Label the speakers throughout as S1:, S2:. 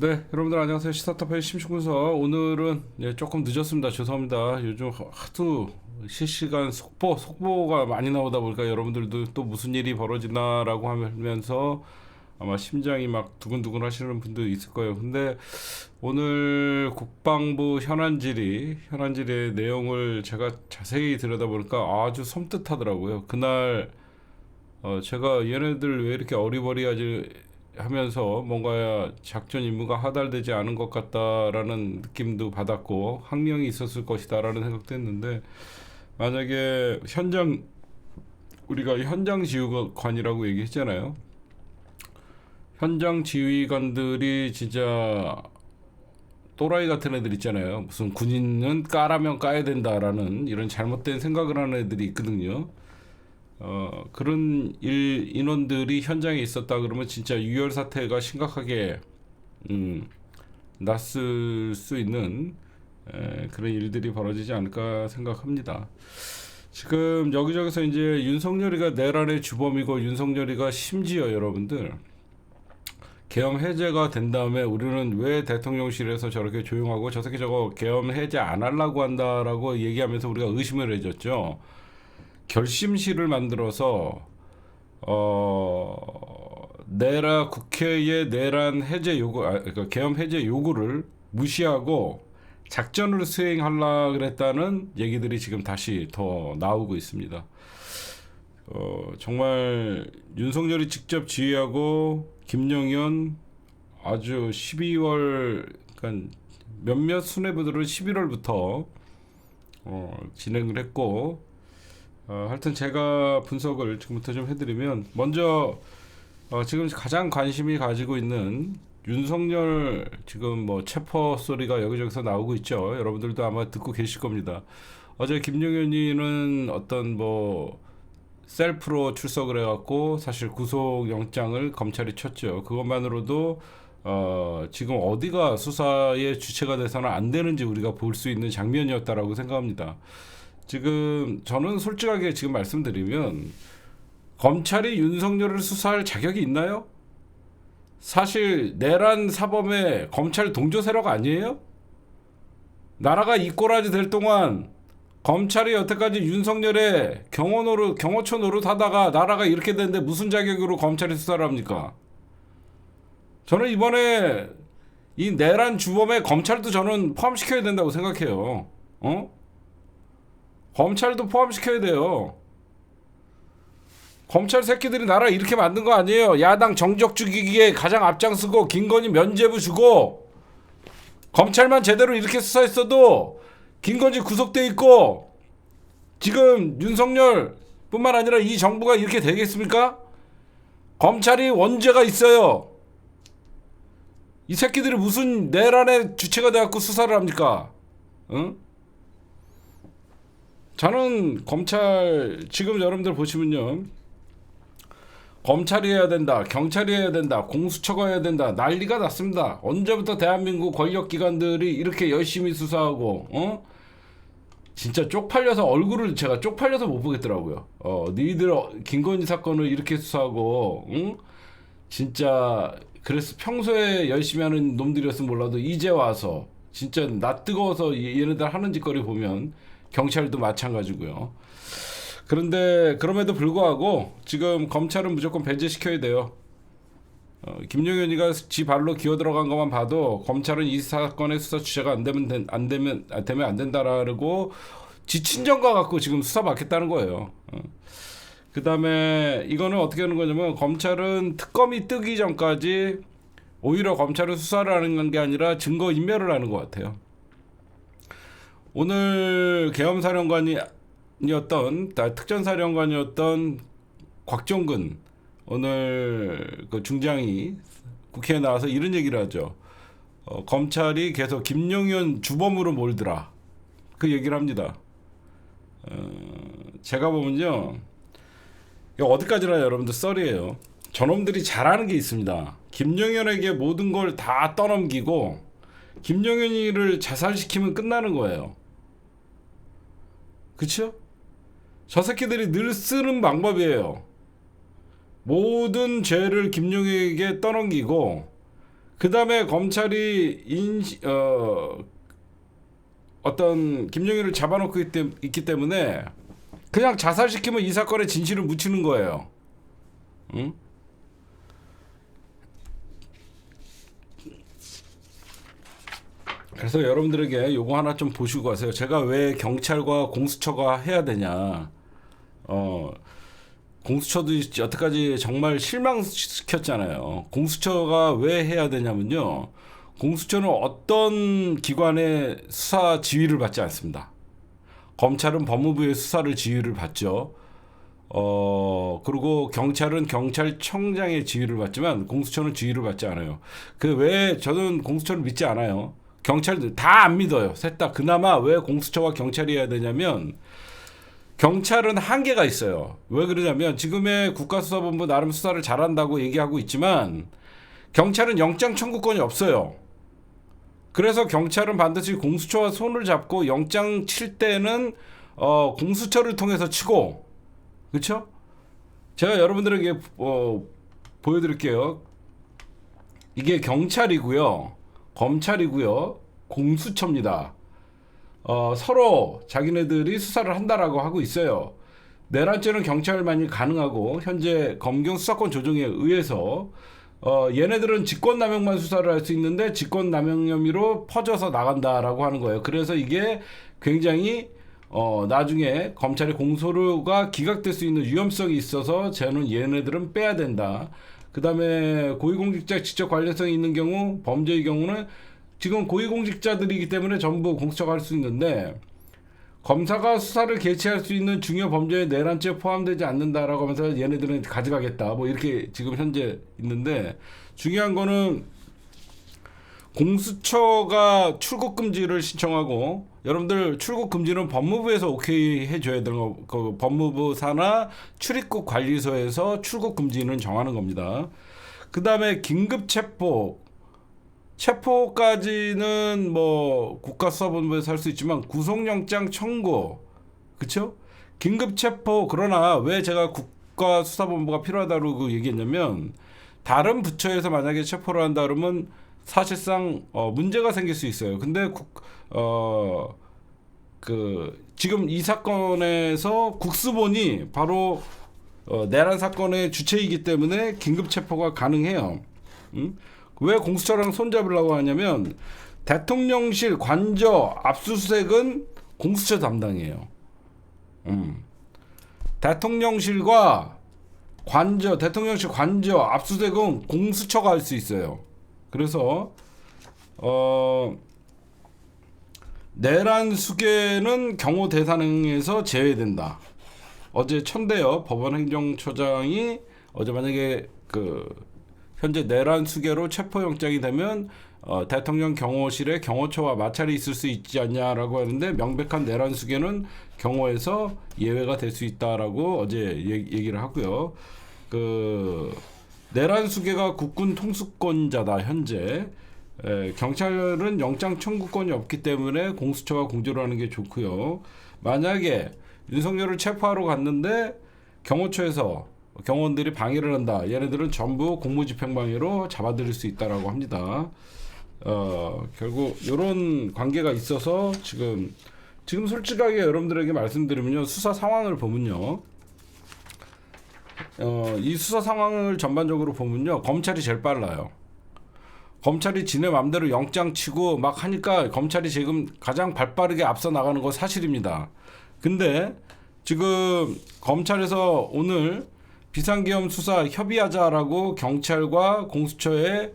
S1: 네, 여러분들 안녕하세요. 시사타파의 심심군서 오늘은 조금 늦었습니다. 죄송합니다. 요즘 하도 실시간 속보가 많이 나오다 보니까 여러분들도 또 무슨 일이 벌어지나라고 하면서 아마 심장이 막 두근두근 하시는 분도 있을 거예요. 근데 오늘 국방부 현안질의 내용을 제가 자세히 들여다보니까 아주 섬뜩하더라고요. 그날 제가 얘네들 왜 이렇게 어리버리하지 하면서 뭔가 작전 임무가 하달되지 않은 것 같다라는 느낌도 받았고 항명이 있었을 것이다라는 생각도 했는데, 만약에 우리가 현장 지휘관이라고 얘기했잖아요. 현장 지휘관들이 진짜 또라이 같은 애들 있잖아요. 무슨 군인은 까라면 까야 된다라는 이런 잘못된 생각을 하는 애들이 있거든요. 그런 인원들이 현장에 있었다 그러면 진짜 유혈 사태가 심각하게 났을 수 있는 그런 일들이 벌어지지 않을까 생각합니다. 지금 여기저기서 이제 윤석열이가 내란의 주범이고, 윤석열이가 심지어 여러분들 계엄 해제가 된 다음에 우리는 왜 대통령실에서 저렇게 조용하고 저 새끼 저거 계엄 해제 안 하려고 한다라고 얘기하면서 우리가 의심을 해줬죠. 결심실을 만들어서 국회의 내란 해제 그러니까 계엄 해제 요구를 무시하고 작전을 수행하려 그랬다는 얘기들이 지금 다시 더 나오고 있습니다. 정말 윤석열이 직접 지휘하고 김영현 아주 12월, 그러니까 몇몇 수뇌부들은 11월부터 진행을 했고, 하여튼 제가 분석을 지금부터 좀 해드리면, 먼저 지금 가장 관심이 가지고 있는 윤석열 지금 뭐 체포 소리가 여기저기서 나오고 있죠. 여러분들도 아마 듣고 계실 겁니다. 어제 김용현이는 어떤 뭐 셀프로 출석을 해갖고 사실 구속영장을 검찰이 쳤죠. 그것만으로도 지금 어디가 수사의 주체가 돼서는 안 되는지 우리가 볼 수 있는 장면이었다라고 생각합니다. 지금 저는 솔직하게 지금 말씀드리면, 검찰이 윤석열을 수사할 자격이 있나요? 사실 내란 사범의 검찰 동조 세력 아니에요? 나라가 이 꼬라지 될 동안 검찰이 여태까지 윤석열의 경호처 노릇하다가 나라가 이렇게 됐는데 무슨 자격으로 검찰이 수사를 합니까? 저는 이번에 이 내란 주범의 검찰도 저는 포함시켜야 된다고 생각해요. 검찰도 포함시켜야 돼요. 검찰 새끼들이 나라 이렇게 만든 거 아니에요. 야당 정적 죽이기에 가장 앞장서고 김건희 면죄부 주고, 검찰만 제대로 이렇게 수사했어도 김건희 구속돼 있고 지금 윤석열 뿐만 아니라 이 정부가 이렇게 되겠습니까? 검찰이 원죄가 있어요. 이 새끼들이 무슨 내란의 주체가 돼갖고 수사를 합니까? 응? 저는 검찰 지금 여러분들 보시면요, 검찰이 해야 된다, 경찰이 해야 된다, 공수처가 해야 된다, 난리가 났습니다. 언제부터 대한민국 권력기관들이 이렇게 열심히 수사하고 진짜 제가 쪽팔려서 못 보겠더라고요. 니들 김건희 사건을 이렇게 수사하고, 응? 진짜 그래서 평소에 열심히 하는 놈들이었으면 몰라도 이제 와서 진짜 나 뜨거워서 얘네들 하는 짓거리 보면 경찰도 마찬가지고요. 그런데 그럼에도 불구하고 지금 검찰은 무조건 배제시켜야 돼요. 김용현이가 지 발로 기어 들어간 것만 봐도 검찰은 이 사건의 수사 주체가 되면 안 된다라고 지 친정과 갖고 지금 수사 받겠다는 거예요. 그 다음에 이거는 어떻게 하는 거냐면, 검찰은 특검이 뜨기 전까지 오히려 검찰은 수사를 하는 게 아니라 증거 인멸을 하는 것 같아요. 오늘 특전사령관이었던 곽종근 오늘 그 중장이 국회에 나와서 이런 얘기를 하죠. 검찰이 계속 김용현 주범으로 몰더라, 그 얘기를 합니다. 제가 보면요, 이거 어디까지나 여러분들 썰이에요. 저놈들이 잘하는 게 있습니다. 김용현에게 모든 걸 다 떠넘기고 김용현이를 자살시키면 끝나는 거예요. 그쵸? 저 새끼들이 늘 쓰는 방법이에요. 모든 죄를 김용현에게 떠넘기고 다음에 검찰이 어떤 김용현을 잡아놓고 있기 때문에 그냥 자살시키면 이 사건의 진실을 묻히는 거예요. 응? 그래서 여러분들에게 요거 하나 좀 보시고 가세요. 제가 왜 경찰과 공수처가 해야 되냐. 공수처도 여태까지 정말 실망시켰잖아요. 공수처가 왜 해야 되냐면요. 공수처는 어떤 기관의 수사 지휘를 받지 않습니다. 검찰은 법무부의 수사를 지휘를 받죠. 그리고 경찰은 경찰청장의 지휘를 받지만 공수처는 지휘를 받지 않아요. 그 왜 저는 공수처를 믿지 않아요. 경찰들 다 안 믿어요. 셋 다. 그나마 왜 공수처와 경찰이 해야 되냐면 경찰은 한계가 있어요. 왜 그러냐면 지금의 국가수사본부 나름 수사를 잘한다고 얘기하고 있지만 경찰은 영장 청구권이 없어요. 그래서 경찰은 반드시 공수처와 손을 잡고 영장 칠 때는 공수처를 통해서 치고, 그렇죠? 제가 여러분들에게 보여드릴게요. 이게 경찰이고요, 검찰이고요, 공수처입니다. 서로 자기네들이 수사를 한다라고 하고 있어요. 내란죄는 경찰만이 가능하고 현재 검경 수사권 조정에 의해서 얘네들은 직권남용만 수사를 할 수 있는데 직권남용 혐의로 퍼져서 나간다라고 하는 거예요. 그래서 이게 굉장히 나중에 검찰의 공소가 기각될 수 있는 위험성이 있어서 저는 얘네들은 빼야 된다. 그 다음에 고위공직자 직접 관련성이 있는 경우, 범죄의 경우는 지금 고위공직자들이기 때문에 전부 공수처가 할 수 있는데 검사가 수사를 개최할 수 있는 중요 범죄에 내란죄 포함되지 않는다라고 하면서 얘네들은 가져가겠다. 뭐 이렇게 지금 현재 있는데 중요한 거는 공수처가 출국 금지를 신청하고 여러분들 출국 금지는 법무부에서 오케이 해줘야 되는 거, 그 법무부 산하 출입국 관리소에서 출국 금지는 정하는 겁니다. 그 다음에 긴급 체포까지는 뭐 국가수사본부에서 할 수 있지만 구속영장 청구, 그쵸? 긴급 체포. 그러나 왜 제가 국가수사본부가 필요하다고 얘기했냐면 다른 부처에서 만약에 체포를 한다 그러면 사실상 문제가 생길 수 있어요. 근데 지금 이 사건에서 국수본이 바로 내란 사건의 주체이기 때문에 긴급 체포가 가능해요. 응? 왜 공수처랑 손잡으려고 하냐면 대통령실 관저 압수수색은 공수처 담당이에요. 대통령실과 대통령실 관저 압수수색은 공수처가 할 수 있어요. 그래서 내란 수계는 경호 대상에서 제외된다. 어제 천대엽 법원행정처장이 어제 만약에 현재 내란 수계로 체포영장이 되면 대통령 경호실에 경호처와 마찰이 있을 수 있지 않냐라고 하는데 명백한 내란 수계는 경호에서 예외가 될 수 있다라고 어제 얘기를 하고요. 내란 수계가 국군 통수권자다 현재. 경찰은 영장 청구권이 없기 때문에 공수처가 공조를 하는 게 좋고요. 만약에 윤석열을 체포하러 갔는데 경호처에서 경호원들이 방해를 한다. 얘네들은 전부 공무집행방해로 잡아들일 수 있다라고 합니다. 결국 이런 관계가 있어서 지금 솔직하게 여러분들에게 말씀드리면요, 수사 상황을 보면요, 이 수사 상황을 전반적으로 보면요, 검찰이 제일 빨라요. 검찰이 지네 맘대로 영장 치고 막 하니까 검찰이 지금 가장 발빠르게 앞서 나가는 거 사실입니다. 근데 지금 검찰에서 오늘 비상계엄 수사 협의하자라고 경찰과 공수처에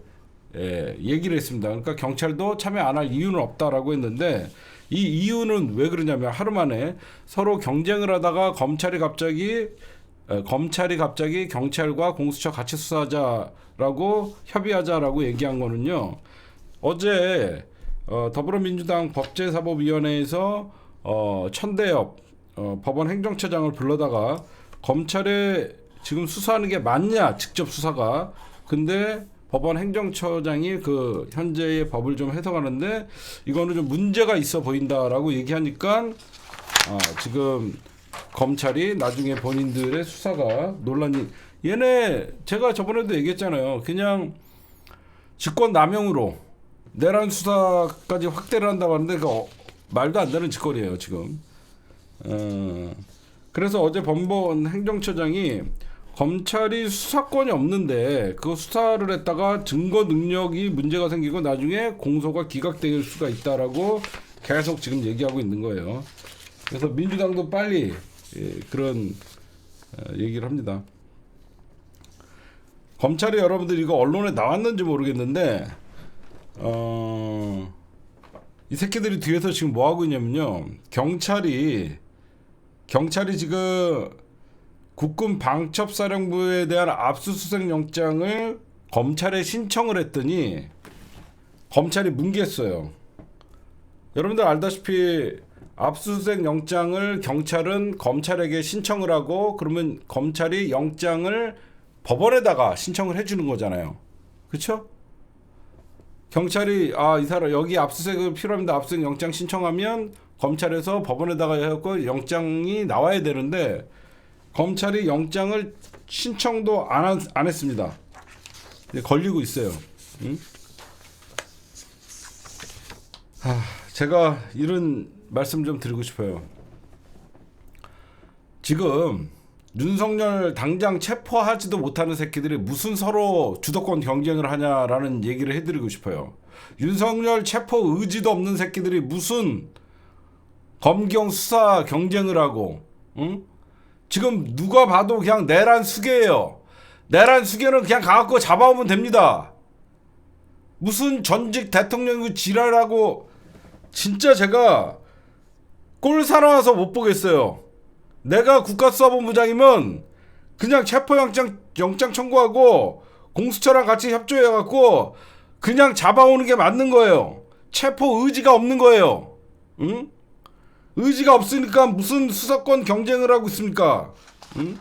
S1: 얘기를 했습니다. 그러니까 경찰도 참여 안 할 이유는 없다라고 했는데 이 이유는 왜 그러냐면 하루 만에 서로 경쟁을 하다가 검찰이 갑자기 경찰과 공수처 같이 수사하자라고 협의하자라고 얘기한 거는요. 어제 더불어민주당 법제사법위원회에서 천대엽 법원 행정처장을 불러다가 검찰에 지금 수사하는 게 맞냐, 직접 수사가. 근데 법원 행정처장이 현재의 법을 좀 해석하는데 이거는 좀 문제가 있어 보인다라고 얘기하니까 지금 검찰이 나중에 본인들의 수사가 논란이, 얘네 제가 저번에도 얘기했잖아요. 그냥 직권 남용으로 내란 수사까지 확대를 한다고 하는데 그 말도 안 되는 짓거리예요 지금. 그래서 어제 법원 행정처장이 검찰이 수사권이 없는데 그 수사를 했다가 증거 능력이 문제가 생기고 나중에 공소가 기각될 수가 있다라고 계속 지금 얘기하고 있는 거예요. 그래서 민주당도 빨리 그런 얘기를 합니다. 검찰이 여러분들 이거 언론에 나왔는지 모르겠는데 이 새끼들이 뒤에서 지금 뭐 하고 있냐면요. 경찰이 지금 국군 방첩사령부에 대한 압수수색 영장을 검찰에 신청을 했더니 검찰이 뭉개했어요. 여러분들 알다시피 압수수색 영장을 경찰은 검찰에게 신청을 하고 그러면 검찰이 영장을 법원에다가 신청을 해주는 거잖아요. 그렇죠? 경찰이 이 사람 여기 압수수색 필요합니다. 압수수색 영장 신청하면 검찰에서 법원에다가 해갖고 영장이 나와야 되는데 검찰이 영장을 신청도 안 했습니다. 걸리고 있어요. 응? 제가 이런 말씀 좀 드리고 싶어요. 지금 윤석열 당장 체포하지도 못하는 새끼들이 무슨 서로 주도권 경쟁을 하냐라는 얘기를 해드리고 싶어요. 윤석열 체포 의지도 없는 새끼들이 무슨 검경 수사 경쟁을 하고, 응? 지금 누가 봐도 그냥 내란 수계예요. 내란 수계는 그냥 가갖고 잡아오면 됩니다. 무슨 전직 대통령 지랄하고 진짜 제가 꼴 사나워서 못 보겠어요. 내가 국가수사본부장이면 그냥 체포영장 청구하고 공수처랑 같이 협조해갖고 그냥 잡아오는 게 맞는 거예요. 체포 의지가 없는 거예요. 응? 의지가 없으니까 무슨 수사권 경쟁을 하고 있습니까? 응?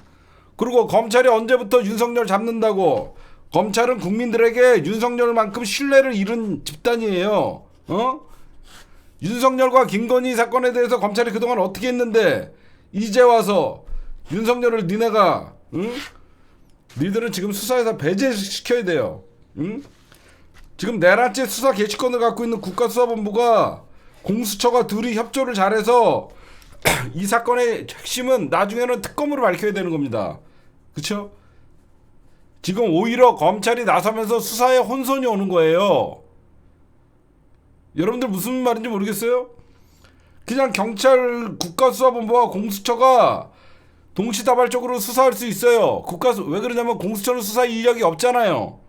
S1: 그리고 검찰이 언제부터 윤석열 잡는다고? 검찰은 국민들에게 윤석열만큼 신뢰를 잃은 집단이에요. 윤석열과 김건희 사건에 대해서 검찰이 그동안 어떻게 했는데 이제 와서 윤석열을 니네가 니들은 지금 수사에서 배제시켜야 돼요. 지금 내란죄 수사 개시권을 갖고 있는 국가수사본부가 공수처가 둘이 협조를 잘해서 이 사건의 핵심은 나중에는 특검으로 밝혀야 되는 겁니다. 그쵸? 지금 오히려 검찰이 나서면서 수사에 혼선이 오는 거예요. 여러분들 무슨 말인지 모르겠어요? 그냥 경찰 국가수사본부와 공수처가 동시다발적으로 수사할 수 있어요. 왜 그러냐면 공수처는 수사 인력이 없잖아요.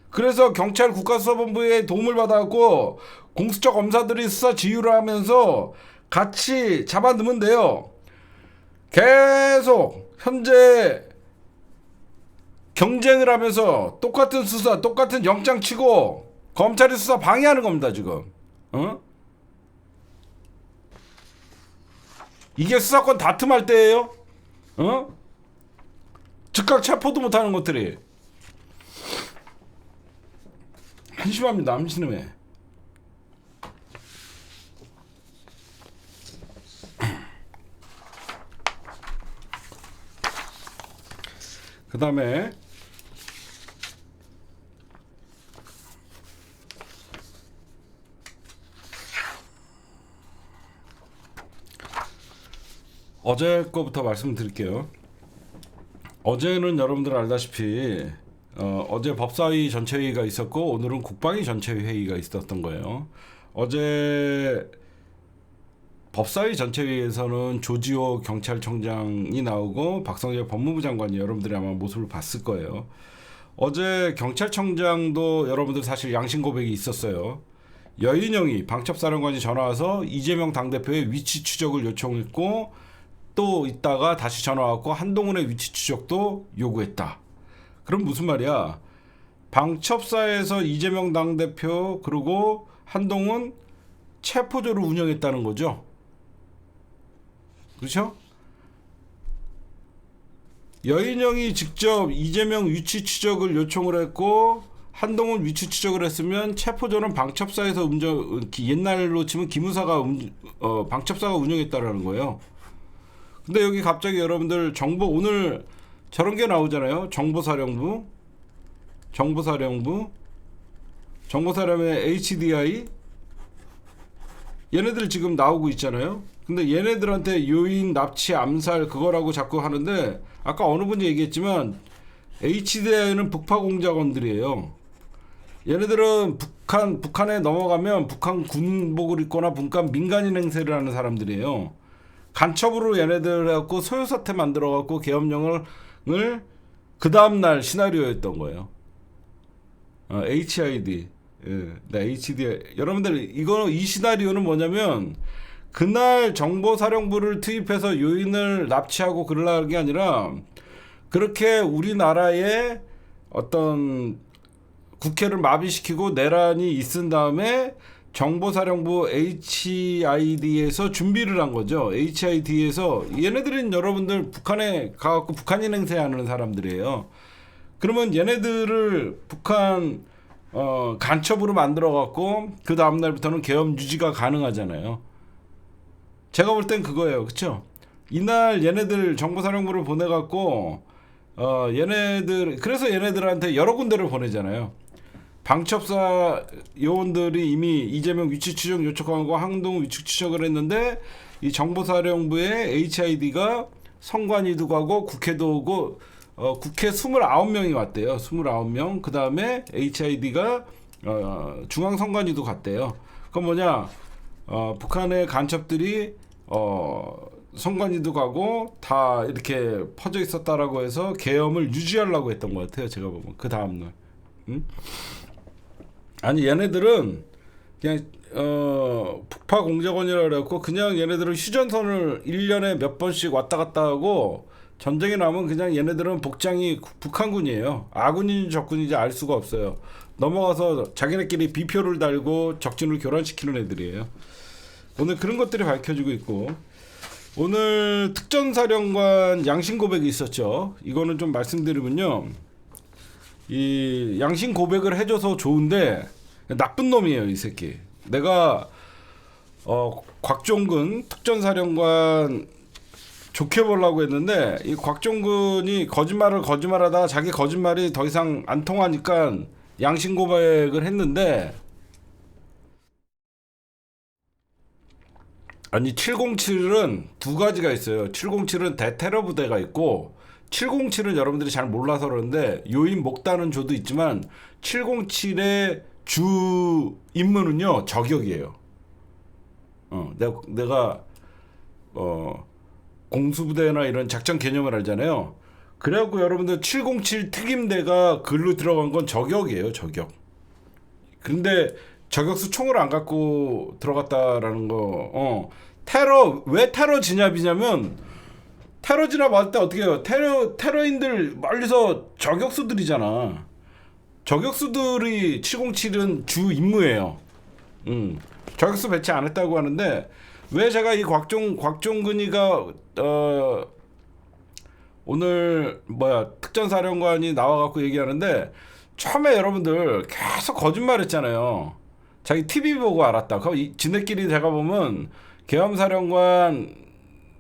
S1: 그래서 경찰 국가수사본부의 도움을 받아갖고 공수처 검사들이 수사 지휘를 하면서 같이 잡아 넣으면 돼요. 계속 현재 경쟁을 하면서 똑같은 수사, 똑같은 영장 치고 검찰이 수사 방해하는 겁니다, 지금. 이게 수사권 다툼할 때예요? 즉각 체포도 못하는 것들이. 한심합니다, 한심해. 그 다음에 어제 거부터 말씀드릴게요. 어제는 여러분들 알다시피 어제 법사위 전체회의가 있었고 오늘은 국방위 전체회의가 있었던 거예요. 어제 법사위 전체회의에서는 조지호 경찰청장이 나오고 박성재 법무부 장관이 여러분들이 아마 모습을 봤을 거예요. 어제 경찰청장도 여러분들 사실 양심 고백이 있었어요. 여인영이 방첩사령관이 전화와서 이재명 당대표의 위치 추적을 요청했고 또 있다가 다시 전화왔고 한동훈의 위치 추적도 요구했다. 그럼 무슨 말이야? 방첩사에서 이재명 당대표 그리고 한동훈 체포조를 운영했다는 거죠. 그렇죠? 여인영이 직접 이재명 위치 추적을 요청을 했고 한동훈 위치 추적을 했으면 체포조는 방첩사에서 옛날로 치면 기무사가 방첩사가 운영했다라는 거예요. 근데 여기 갑자기 여러분들 정보 오늘 저런 게 나오잖아요. 정보사령부 정보사령부의 HDI 얘네들 지금 나오고 있잖아요. 근데 얘네들한테 요인, 납치, 암살 그거라고 자꾸 하는데 아까 어느 분이 얘기했지만 HDI는 북파 공작원들이에요. 얘네들은 북한에 넘어가면 북한 군복을 입거나 북한 민간인 행세를 하는 사람들이에요. 간첩으로 얘네들 갖고 소요사태 만들어 갖고 계엄령을 그 다음날 시나리오였던 거예요. HID. 예, HDI. 여러분들 이 시나리오는 뭐냐면 그날 정보사령부를 투입해서 요인을 납치하고 그러려는 게 아니라 그렇게 우리나라의 어떤 국회를 마비시키고 내란이 있은 다음에 정보사령부 HID에서 준비를 한 거죠. HID에서 얘네들은 여러분들 북한에 가갖고 북한인 행세하는 사람들이에요. 그러면 얘네들을 북한 간첩으로 만들어갖고 그 다음날부터는 계엄 유지가 가능하잖아요. 제가 볼 땐 그거예요. 그쵸? 이날 얘네들 정보사령부를 보내갖고 그래서 얘네들한테 여러 군데를 보내잖아요. 방첩사 요원들이 이미 이재명 위치 추적 요청하고 항동 위치 추적을 했는데 이 정보사령부의 HID가 선관위도 가고 국회도 오고 국회 29명이 왔대요. 29명. 그 다음에 HID가 중앙선관위도 갔대요. 그건 뭐냐? 북한의 간첩들이 선관위도 가고 다 이렇게 퍼져 있었다라고 해서 계엄을 유지하려고 했던 것 같아요. 제가 보면 그 다음날. 응? 아니 얘네들은 그냥 북파 공작원이라고 그래갖고 그냥 얘네들은 휴전선을 1년에 몇 번씩 왔다 갔다 하고 전쟁이 나면 그냥 얘네들은 복장이 북한군이에요. 아군인지 적군인지 알 수가 없어요. 넘어가서 자기네끼리 비표를 달고 적진을 교란시키는 애들이에요. 오늘 그런 것들이 밝혀지고 있고 오늘 특전사령관 양심 고백이 있었죠. 이거는 좀 말씀드리면요. 이 양심 고백을 해줘서 좋은데 나쁜 놈이에요 이 새끼. 내가 곽종근 특전사령관 좋게 보려고 했는데 이 곽종근이 거짓말하다가 자기 거짓말이 더 이상 안 통하니까 양심 고백을 했는데 아니 707은 두 가지가 있어요. 707은 대테러 부대가 있고 707은 여러분들이 잘 몰라서 그러는데 요인 목다는 조도 있지만 707의 주 임무는요 저격이에요. 내가 공수부대나 이런 작전 개념을 알잖아요. 그래갖고 여러분들 707 특임대가 글로 들어간 건 저격이에요. 저격. 근데 저격수 총을 안 갖고 들어갔다라는 거. 왜 테러 진압이냐면 테러 진압할 때 어떻게 해요? 테러인들 멀리서 저격수들이잖아. 저격수들이 707은 주 임무예요. 저격수 배치 안 했다고 하는데 왜 제가 이 곽종근이가 오늘 특전사령관이 나와갖고 얘기하는데 처음에 여러분들 계속 거짓말했잖아요. 자기 TV 보고 알았다. 지네끼리 제가 보면 계엄사령관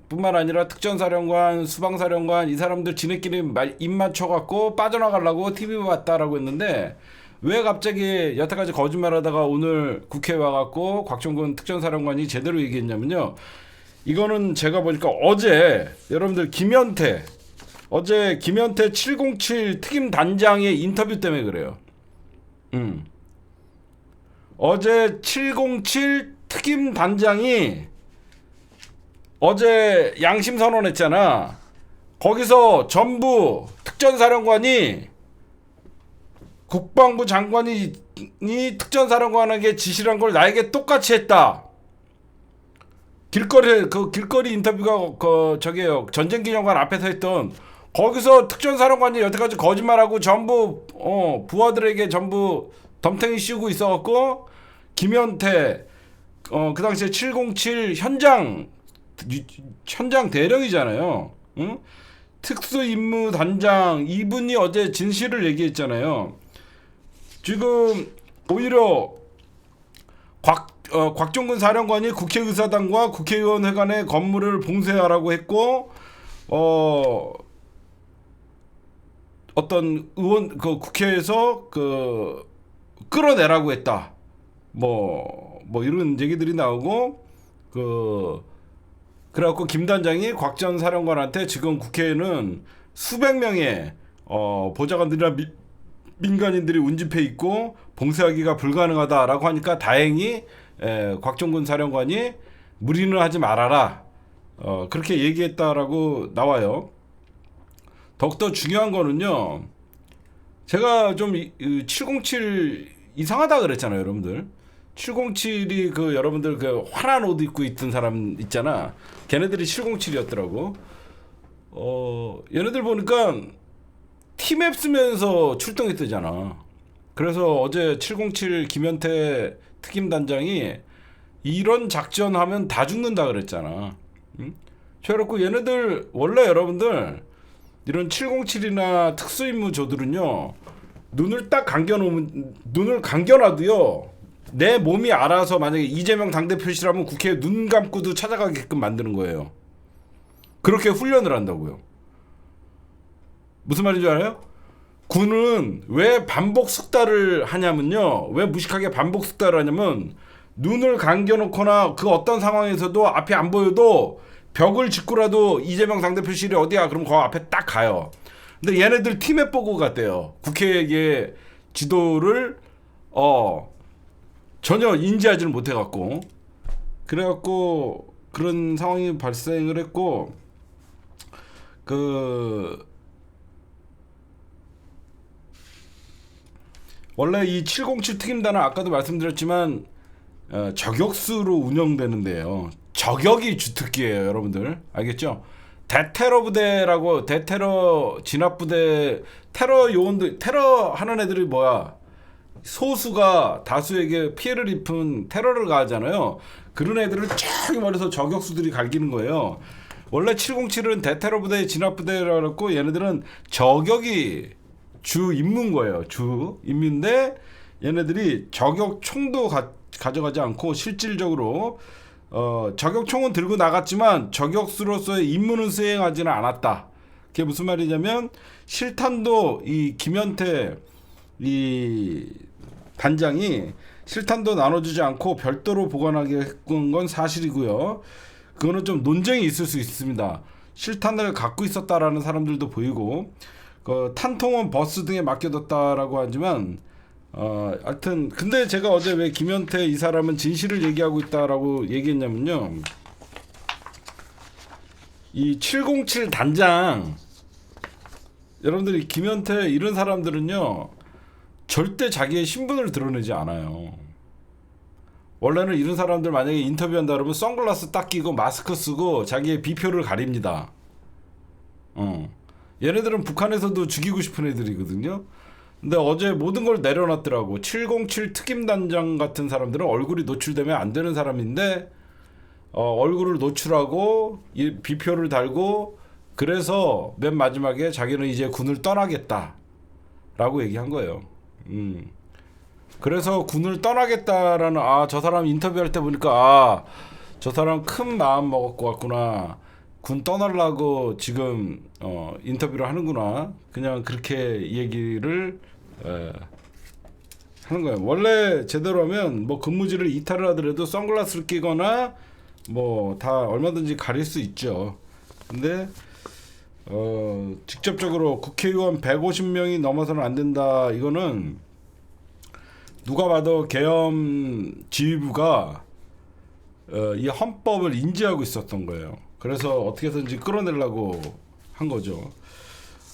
S1: 뿐만 아니라 특전사령관, 수방사령관 이 사람들 지네끼리 입 맞춰갖고 빠져나가려고 TV 봤다라고 했는데 왜 갑자기 여태까지 거짓말하다가 오늘 국회에 와갖고 곽종근 특전사령관이 제대로 얘기했냐면요. 이거는 제가 보니까 어제 여러분들 어제 김현태 707 특임단장의 인터뷰 때문에 그래요. 어제 707 특임단장이 어제 양심 선언했잖아. 거기서 전부 특전사령관이 국방부 장관이 특전사령관에게 지시를 한 걸 나에게 똑같이 했다. 길거리 인터뷰가 저기요 전쟁기념관 앞에서 했던 거기서 특전사령관이 여태까지 거짓말하고 전부 부하들에게 전부 덤탱이 씌우고 있어갖고 김현태 그 당시에 707 현장 대령이잖아요. 응? 특수임무단장 이분이 어제 진실을 얘기했잖아요. 지금 오히려 곽종근 사령관이 국회의사당과 국회의원회관의 건물을 봉쇄하라고 했고 어떤 의원 국회에서 끌어내라고 했다. 뭐 이런 얘기들이 나오고 그래갖고 김 단장이 곽 전 사령관한테 지금 국회에는 수백 명의 보좌관들이나 민간인들이 운집해 있고 봉쇄하기가 불가능하다라고 하니까 다행히 곽종근 사령관이 무리는 하지 말아라. 그렇게 얘기했다라고 나와요. 더욱더 중요한 거는요. 제가 좀 707 이상하다 그랬잖아요, 여러분들. 707이 여러분들 환한 옷 입고 있던 사람 있잖아. 걔네들이 707이었더라고. 얘네들 보니까 티맵 쓰면서 출동했대잖아. 그래서 어제 707 김현태 특임단장이 이런 작전하면 다 죽는다 그랬잖아. 응? 그래갖고 얘네들 원래 여러분들 이런 707이나 특수임무조들은요 눈을 감겨놔도요 내 몸이 알아서 만약에 이재명 당대표시라면 국회에 눈 감고도 찾아가게끔 만드는 거예요. 그렇게 훈련을 한다고요. 무슨 말인지 알아요? 군은 왜 반복 숙달을 하냐면요. 왜 무식하게 반복 숙달을 하냐면 눈을 감겨놓거나 그 어떤 상황에서도 앞이 안 보여도 벽을 짚고라도 이재명 당대표실이 어디야? 그럼 그 앞에 딱 가요. 근데 얘네들 팀에 보고 갔대요. 국회의 지도를 전혀 인지하지를 못해갖고 그래갖고 그런 상황이 발생을 했고 원래 이 707 특임단은 아까도 말씀드렸지만 저격수로 운영되는데요. 저격이 주특기예요, 여러분들. 알겠죠? 대테러 부대라고 대테러 진압부대 테러 요원들 테러 하는 애들이 뭐야? 소수가 다수에게 피해를 입은 테러를 가하잖아요. 그런 애들을 저기 멀리서 저격수들이 갈기는 거예요. 원래 707은 대테러 부대 진압부대라고 얘네들은 저격이 주 임무인 거예요. 주 임무인데 얘네들이 저격총도 가져가지 않고 실질적으로 저격총은 들고 나갔지만 저격수로서의 임무는 수행하지는 않았다. 그게 무슨 말이냐면 실탄도 이 김현태 이 단장이 실탄도 나눠주지 않고 별도로 보관하게 했던 건 사실이고요. 그거는 좀 논쟁이 있을 수 있습니다. 실탄을 갖고 있었다라는 사람들도 보이고 탄통은 버스 등에 맡겨뒀다라고 하지만 하여튼 근데 제가 어제 왜 김현태 이 사람은 진실을 얘기하고 있다라고 얘기했냐면요. 이 707 단장 여러분들이 김현태 이런 사람들은요 절대 자기의 신분을 드러내지 않아요. 원래는 이런 사람들 만약에 인터뷰한다 그러면 선글라스 딱 끼고 마스크 쓰고 자기의 비표를 가립니다. 얘네들은 북한에서도 죽이고 싶은 애들이거든요. 근데 어제 모든 걸 내려놨더라고. 707 특임단장 같은 사람들은 얼굴이 노출되면 안 되는 사람인데 얼굴을 노출하고 이 비표를 달고 그래서 맨 마지막에 자기는 이제 군을 떠나겠다 라고 얘기한 거예요. 그래서 군을 떠나겠다라는 저 사람 인터뷰할 때 보니까 저 사람 큰 마음 먹었고 왔구나. 군 떠나려고 지금 인터뷰를 하는구나. 그냥 그렇게 얘기를 하는 거예요. 원래 제대로 하면 뭐 근무지를 이탈을 하더라도 선글라스를 끼거나 뭐 다 얼마든지 가릴 수 있죠. 근데 직접적으로 국회의원 150명이 넘어서는 안 된다. 이거는 누가 봐도 계엄 지휘부가 이 헌법을 인지하고 있었던 거예요. 그래서 어떻게든지 끌어내려고 한 거죠.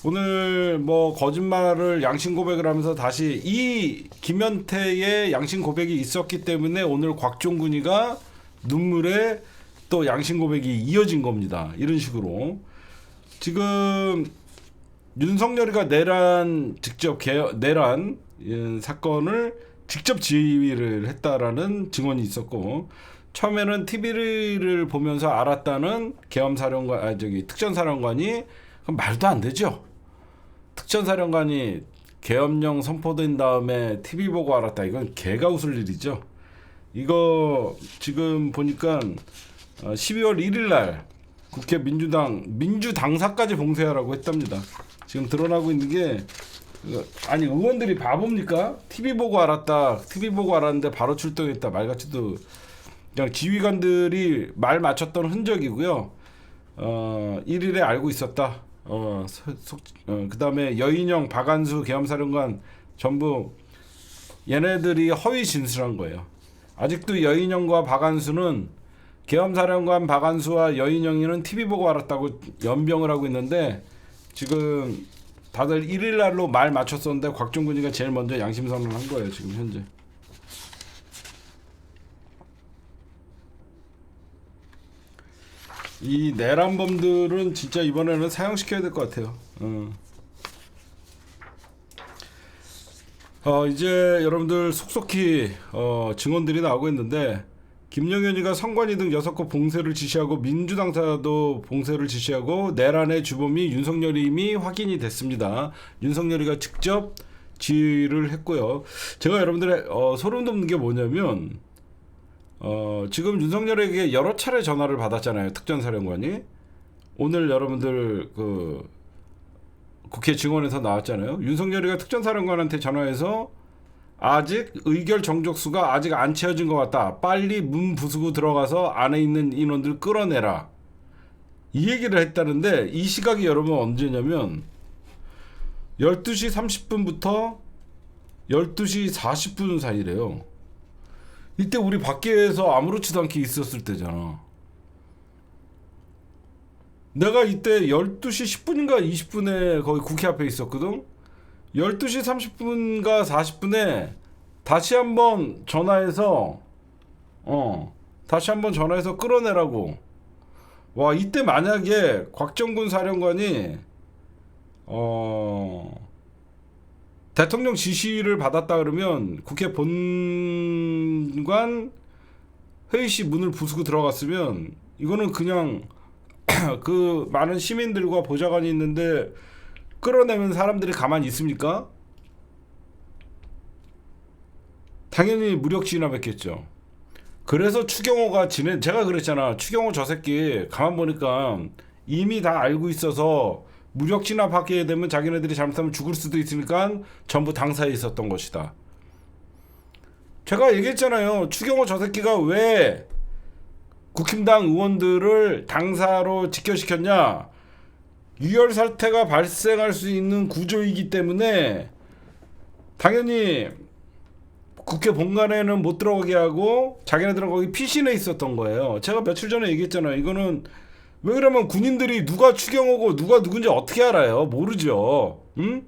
S1: 오늘 뭐 거짓말을 양심 고백을 하면서 다시 이 김현태의 양심 고백이 있었기 때문에 오늘 곽종근이가 눈물에 또 양심 고백이 이어진 겁니다. 이런 식으로 지금 윤석열이가 내란 사건을 직접 지휘를 했다라는 증언이 있었고 처음에는 TV를 보면서 알았다는 계엄사령관 특전사령관이 말도 안 되죠. 특전사령관이 계엄령 선포된 다음에 TV 보고 알았다. 이건 개가 웃을 일이죠. 이거 지금 보니까 12월 1일 날 국회 민주당사까지 봉쇄하라고 했답니다. 지금 드러나고 있는 게 아니 의원들이 바보입니까? TV 보고 알았다. TV 보고 알았는데 바로 출동했다. 말같이도 그냥 지휘관들이 말 맞췄던 흔적이고요. 1일에 알고 있었다. 그다음에 여인영, 박안수 계엄사령관 전부 얘네들이 허위 진술한 거예요. 아직도 여인영과 박안수는 계엄사령관 박안수와 여인영이는 TV 보고 알았다고 연병을 하고 있는데 지금 다들 1일 날로 말 맞췄었는데 곽종근이가 제일 먼저 양심선언을 한 거예요. 지금 현재. 이 내란범들은 진짜 이번에는 사형시켜야 될 것 같아요. 이제 여러분들 속속히 증언들이 나오고 있는데 김영현이가 선관위 등 6곳 봉쇄를 지시하고 민주당사도 봉쇄를 지시하고 내란의 주범이 윤석열임이 확인이 됐습니다. 윤석열이가 직접 지휘를 했고요. 제가 여러분들의 소름 돋는 게 뭐냐면 지금 윤석열에게 여러 차례 전화를 받았잖아요. 특전사령관이. 오늘 여러분들 그 국회 증언에서 나왔잖아요. 윤석열이가 특전사령관한테 전화해서 아직 의결 정족수가 아직 안 채워진 것 같다. 빨리 문 부수고 들어가서 안에 있는 인원들 끌어내라. 이 얘기를 했다는데 이 시각이 여러분 언제냐면 12시 30분부터 12시 40분 사이래요. 이때 우리 밖에서 아무렇지도 않게 있었을 때잖아. 내가 이때 12시 10분인가 20분에 거기 국회 앞에 있었거든. 12시 30분과 40분에 다시 한번 전화해서 끌어내라고. 와, 이때 만약에 곽정근 사령관이 대통령 지시를 받았다 그러면 국회 본관 회의실 문을 부수고 들어갔으면 이거는 그냥 그 많은 시민들과 보좌관이 있는데 끌어내면 사람들이 가만히 있습니까? 당연히 무력 진압했겠죠. 그래서 추경호가 제가 그랬잖아. 추경호 저 새끼 가만 보니까 이미 다 알고 있어서 무력 진압하게 되면 자기네들이 잘못하면 죽을 수도 있으니까 전부 당사에 있었던 것이다. 제가 얘기했잖아요. 추경호 저 새끼가 왜 국힘당 의원들을 당사로 직결시켰냐? 유혈 사태가 발생할 수 있는 구조이기 때문에 당연히 국회 본관에는 못 들어가게 하고 자기네들은 거기 피신해 있었던 거예요. 제가 며칠 전에 얘기했잖아요. 이거는 왜 그러면 군인들이 누가 추경호고 누가 누군지 어떻게 알아요? 모르죠. 응?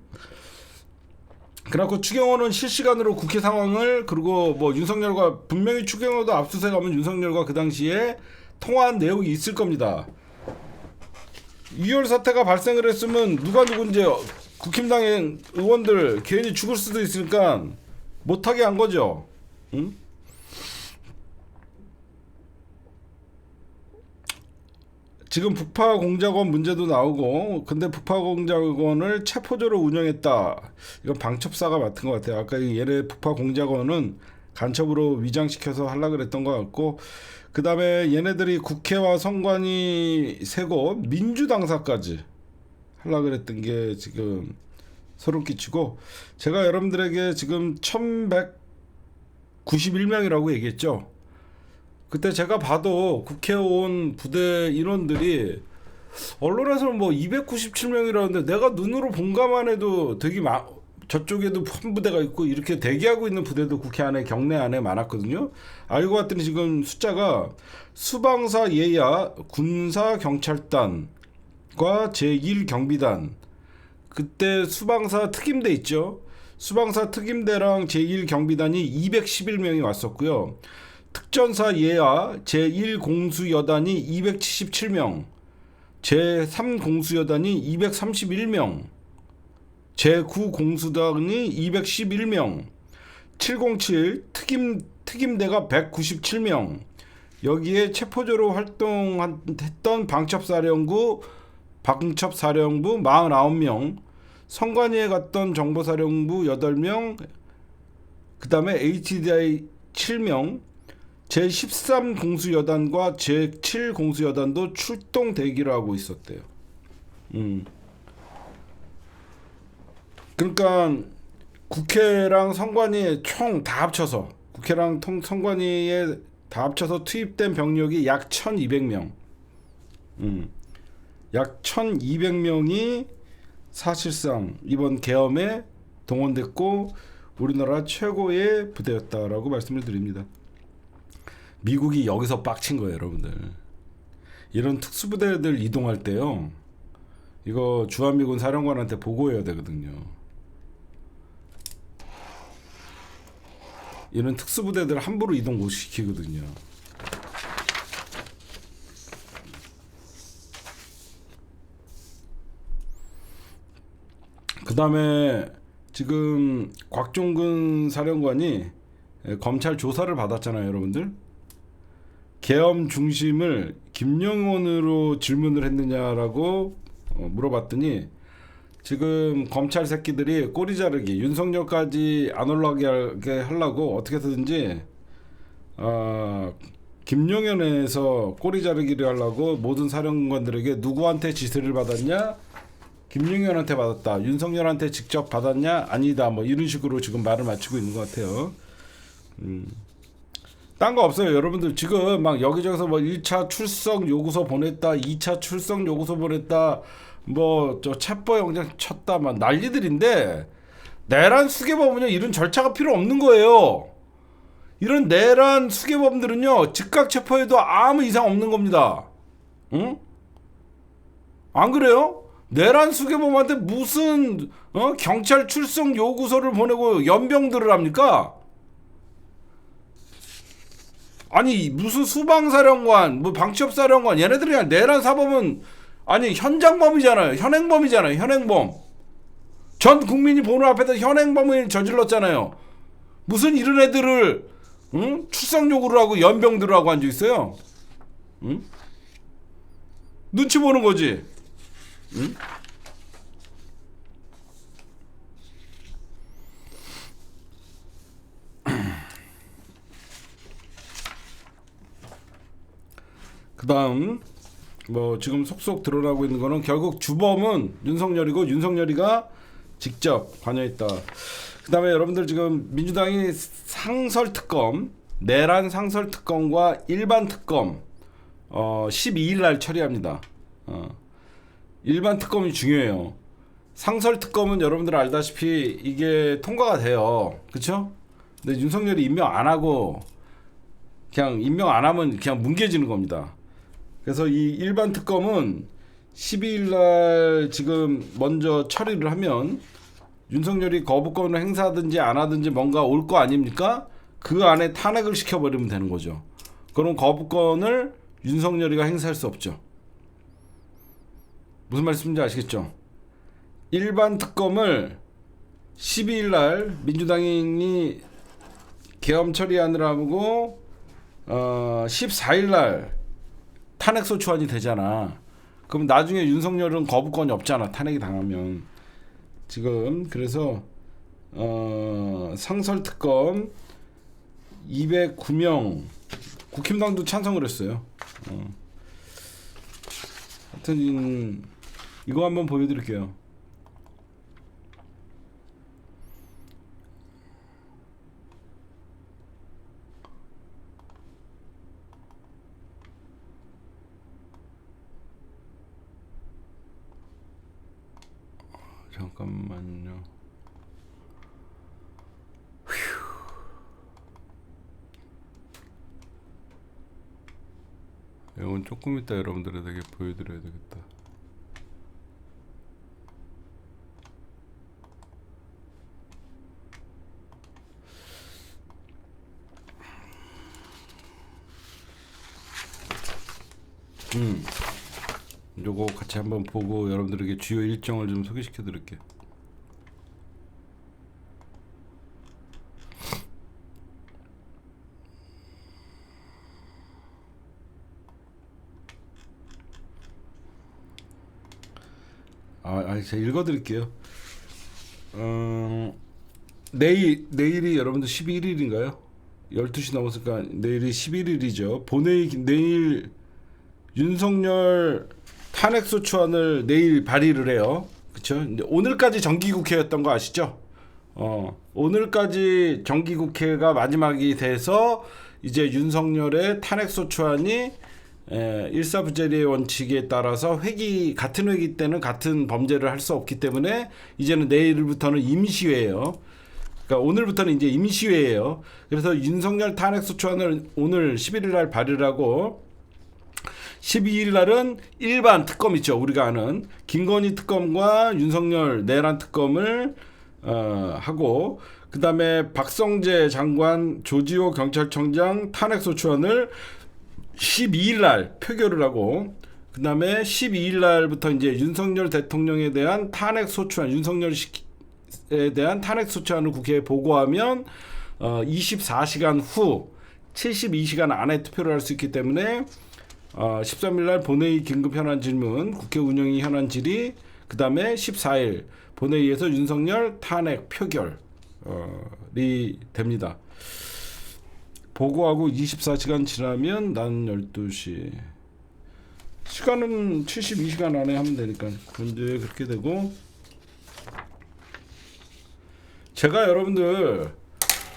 S1: 그래갖고 추경호는 실시간으로 국회 상황을 그리고 뭐 윤석열과 분명히 추경호도 압수수색하면 윤석열과 그 당시에 통화한 내용이 있을 겁니다. 유혈 사태가 발생을 했으면 누가 누군지 국힘당의 의원들 괜히 죽을 수도 있으니까 못하게 한 거죠. 응? 지금 북파공작원 문제도 나오고 근데 북파공작원을 체포조로 운영했다. 이건 방첩사가 맡은 것 같아요. 아까 얘네 북파공작원은 간첩으로 위장시켜서 하려고 그랬던 것 같고 그 다음에 얘네들이 국회와 선관위 세고 민주당사까지 하려고 그랬던 게 지금 소름 끼치고 제가 여러분들에게 지금 1191명이라고 얘기했죠. 그때 제가 봐도 국회의원 부대 인원들이 언론에서는 뭐 297명이라는데 내가 눈으로 본가만 해도 되게 저쪽에도 한 부대가 있고 이렇게 대기하고 있는 부대도 국회 안에 경내 안에 많았거든요. 알고 봤더니 지금 숫자가 수방사 예야 군사 경찰단과 제1경비단 그때 수방사 특임대 있죠. 수방사 특임대랑 제1경비단이 211명이 왔었고요. 특전사 예하 제1공수여단이 277명, 제3공수여단이 231명, 제9공수단이 211명, 707 특임대가 197명, 여기에 체포조로 활동했던 방첩사령부 49명, 선관위에 갔던 정보사령부 8명, 그 다음에 HDI 7명, 제13공수여단과 제7공수여단도 출동 대기를 하고 있었대요. 그러니까 국회랑 선관위 총 다 합쳐서 국회랑 선관위에 다 합쳐서 투입된 병력이 약 1,200명. 약 1,200명이 사실상 이번 계엄에 동원됐고 우리나라 최고의 부대였다라고 말씀을 드립니다. 미국이 여기서 빡친 거예요, 여러분들. 이런 특수부대들 이동할 때요. 이거 주한미군 사령관한테 보고해야 되거든요. 이런 특수부대들 함부로 이동 못 시키거든요. 그 다음에 지금 곽종근 사령관이 검찰 조사를 받았잖아요, 여러분들. 계엄 중심을 김영원으로 질문을 했느냐라고 물어봤더니 지금 검찰 새끼들이 꼬리 자르기, 윤석열까지 안 올라가게 하려고 어떻게 해서든지 김용현에서 꼬리 자르기를 하려고 모든 사령관들에게 누구한테 지시를 받았냐? 김용현한테 받았다. 윤석열한테 직접 받았냐? 아니다. 뭐 이런 식으로 지금 말을 맞추고 있는 것 같아요. 딴 거 없어요. 여러분들 지금 막 여기저기서 뭐 1차 출석 요구서 보냈다, 2차 출석 요구서 보냈다, 뭐 저 체포영장 쳤다, 막 난리들인데 내란 수괴범은요 이런 절차가 필요 없는 거예요. 이런 내란 수괴범들은요 즉각 체포해도 아무 이상 없는 겁니다. 응? 안 그래요? 내란 수괴범한테 무슨 경찰 출석 요구서를 보내고 연병들을 합니까? 아니 무슨 수방사령관 뭐 방첩사령관 얘네들이 그냥 내란 사범은 아니 현장범이잖아요. 현행범이잖아요. 현행범. 전 국민이 보는 앞에서 현행범을 저질렀잖아요. 무슨 이런 애들을 출석 요구를 하고 연병들을 하고 앉아 있어요. 응? 눈치 보는 거지. 응? 그 다음 뭐 지금 속속 드러나고 있는 거는 결국 주범은 윤석열이고 윤석열이가 직접 관여했다. 그 다음에 여러분들 지금 민주당이 상설특검, 내란 상설특검과 일반 특검 12일 날 처리합니다. 일반 특검이 중요해요. 상설특검은 여러분들 알다시피 이게 통과가 돼요. 그쵸? 근데 윤석열이 임명 안 하고 그냥 임명 안 하면 그냥 뭉개지는 겁니다. 그래서 이 일반 특검은 12일 날 지금 먼저 처리를 하면 윤석열이 거부권을 행사하든지 안 하든지 뭔가 올 거 아닙니까? 그 안에 탄핵을 시켜버리면 되는 거죠. 그럼 거부권을 윤석열이가 행사할 수 없죠. 무슨 말씀인지 아시겠죠? 일반 특검을 12일 날 민주당이 계엄 처리하느라 하고 14일 날 탄핵 소추안이 되잖아. 그럼 나중에 윤석열은 거부권이 없잖아. 탄핵이 당하면. 지금 그래서 상설특검 209명 국힘당도 찬성을 했어요. 하여튼 이거 한번 보여드릴게요. 잠깐만요. 이건 조금 이따 여러분들에게 보여드려야 되겠다. 요거 같이 한번 보고 여러분들에게 주요 일정을 좀 소개시켜 드릴게요. 제가 읽어 드릴게요. 내일이 여러분들 11일인가요? 12시 넘었으니까 내일이 11일이죠. 내일 윤석열 탄핵소추안을 내일 발의를 해요. 그쵸? 오늘까지 정기국회였던 거 아시죠? 오늘까지 정기국회가 마지막이 돼서 이제 윤석열의 탄핵소추안이 일사부재리의 원칙에 따라서 같은 회기 때는 같은 범죄를 할 수 없기 때문에 이제는 내일부터는 임시회예요. 그러니까 오늘부터는 이제 임시회예요. 그래서 윤석열 탄핵소추안을 오늘 11일 날 발의를 하고 12일 날은 일반 특검 있죠. 우리가 아는 김건희 특검과 윤석열 내란 특검을 하고 그 다음에 박성재 장관 조지호 경찰청장 탄핵소추안을 12일 날 표결을 하고 그 다음에 12일 날부터 이제 윤석열 대통령에 대한 탄핵소추안 윤석열에 대한 탄핵소추안을 국회에 보고하면 24시간 후 72시간 안에 투표를 할 수 있기 때문에 13일 날 본회의 긴급 현안 질문 국회 운영위 현안 질의 그 다음에 14일 본회의에서 윤석열 탄핵 표결이 됩니다. 보고하고 24시간 지나면 난 12시 시간은 72시간 안에 하면 되니까 그런데 그렇게 되고 제가 여러분들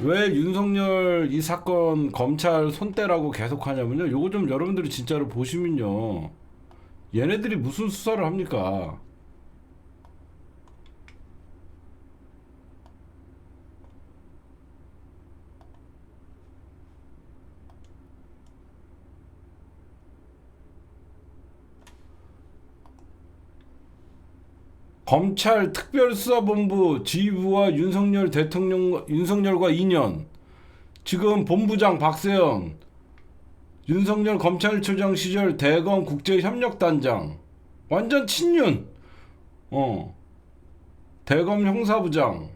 S1: 왜 윤석열 이 사건 검찰 손대라고 계속 하냐면요. 요거 좀 여러분들이 진짜로 보시면요. 얘네들이 무슨 수사를 합니까? 검찰 특별수사본부 지휘부와 윤석열과 인연. 지금 본부장 박세현, 윤석열 검찰총장 시절 대검 국제협력단장, 완전 친윤. 대검 형사부장,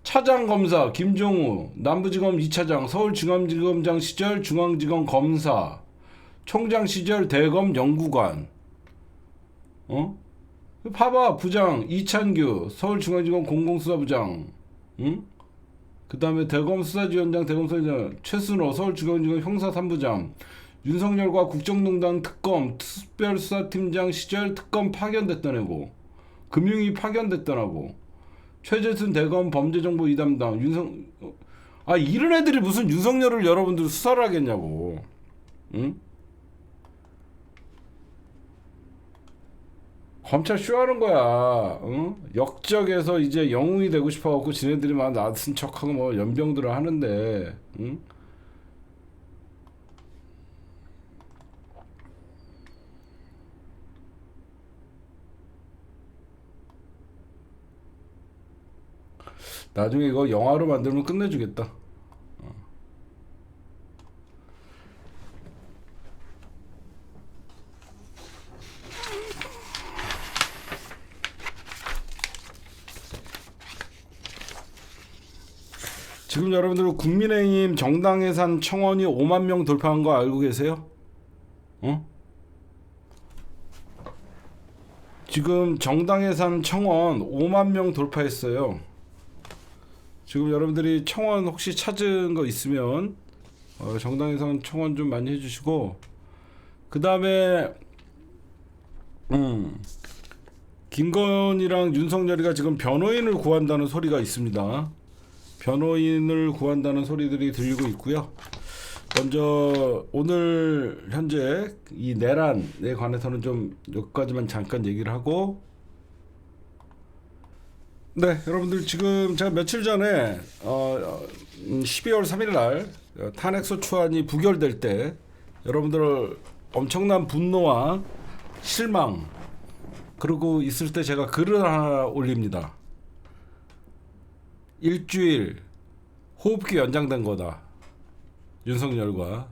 S1: 차장검사 김종우, 남부지검 2차장, 서울중앙지검장 시절 중앙지검 검사, 총장 시절 대검 연구관. 봐봐. 부장 이찬규 서울중앙지검 공공수사부장, 응? 그 다음에 대검 수사지원장 대검 수사지원 최순호 서울중앙지검 형사3부장, 윤석열과 국정농단 특검 특별수사팀장 시절 특검 파견됐던 애고, 금융위 파견됐던 애고, 최재순 대검 범죄정보 2담당 이런 애들이 무슨 윤석열을 여러분들 수사를 하겠냐고. 응? 검찰 쇼하는 거야. 응? 역적에서 이제 영웅이 되고 싶어갖고 지네들이 막 나선 척하고 뭐 연병들을 하는데, 응? 나중에 이거 영화로 만들면 끝내주겠다. 지금 여러분들 국민의힘 정당 예산 청원이 5만 명 돌파한 거 알고 계세요? 지금 정당 예산 청원 5만 명 돌파했어요. 지금 여러분들이 청원 혹시 찾은 거 있으면 정당 예산 청원 좀 많이 해주시고 그 다음에 김건희랑 윤석열이가 지금 변호인을 구한다는 소리가 있습니다. 변호인을 구한다는 소리들이 들리고 있고요. 먼저 오늘 현재 이 내란에 관해서는 좀 여기까지만 잠깐 얘기를 하고, 네, 여러분들 지금 제가 며칠 전에 12월 3일 날 탄핵소추안이 부결될 때 여러분들 엄청난 분노와 실망 그러고 있을 때 제가 글을 하나 올립니다. 일주일 호흡기 연장된 거다. 윤석열과.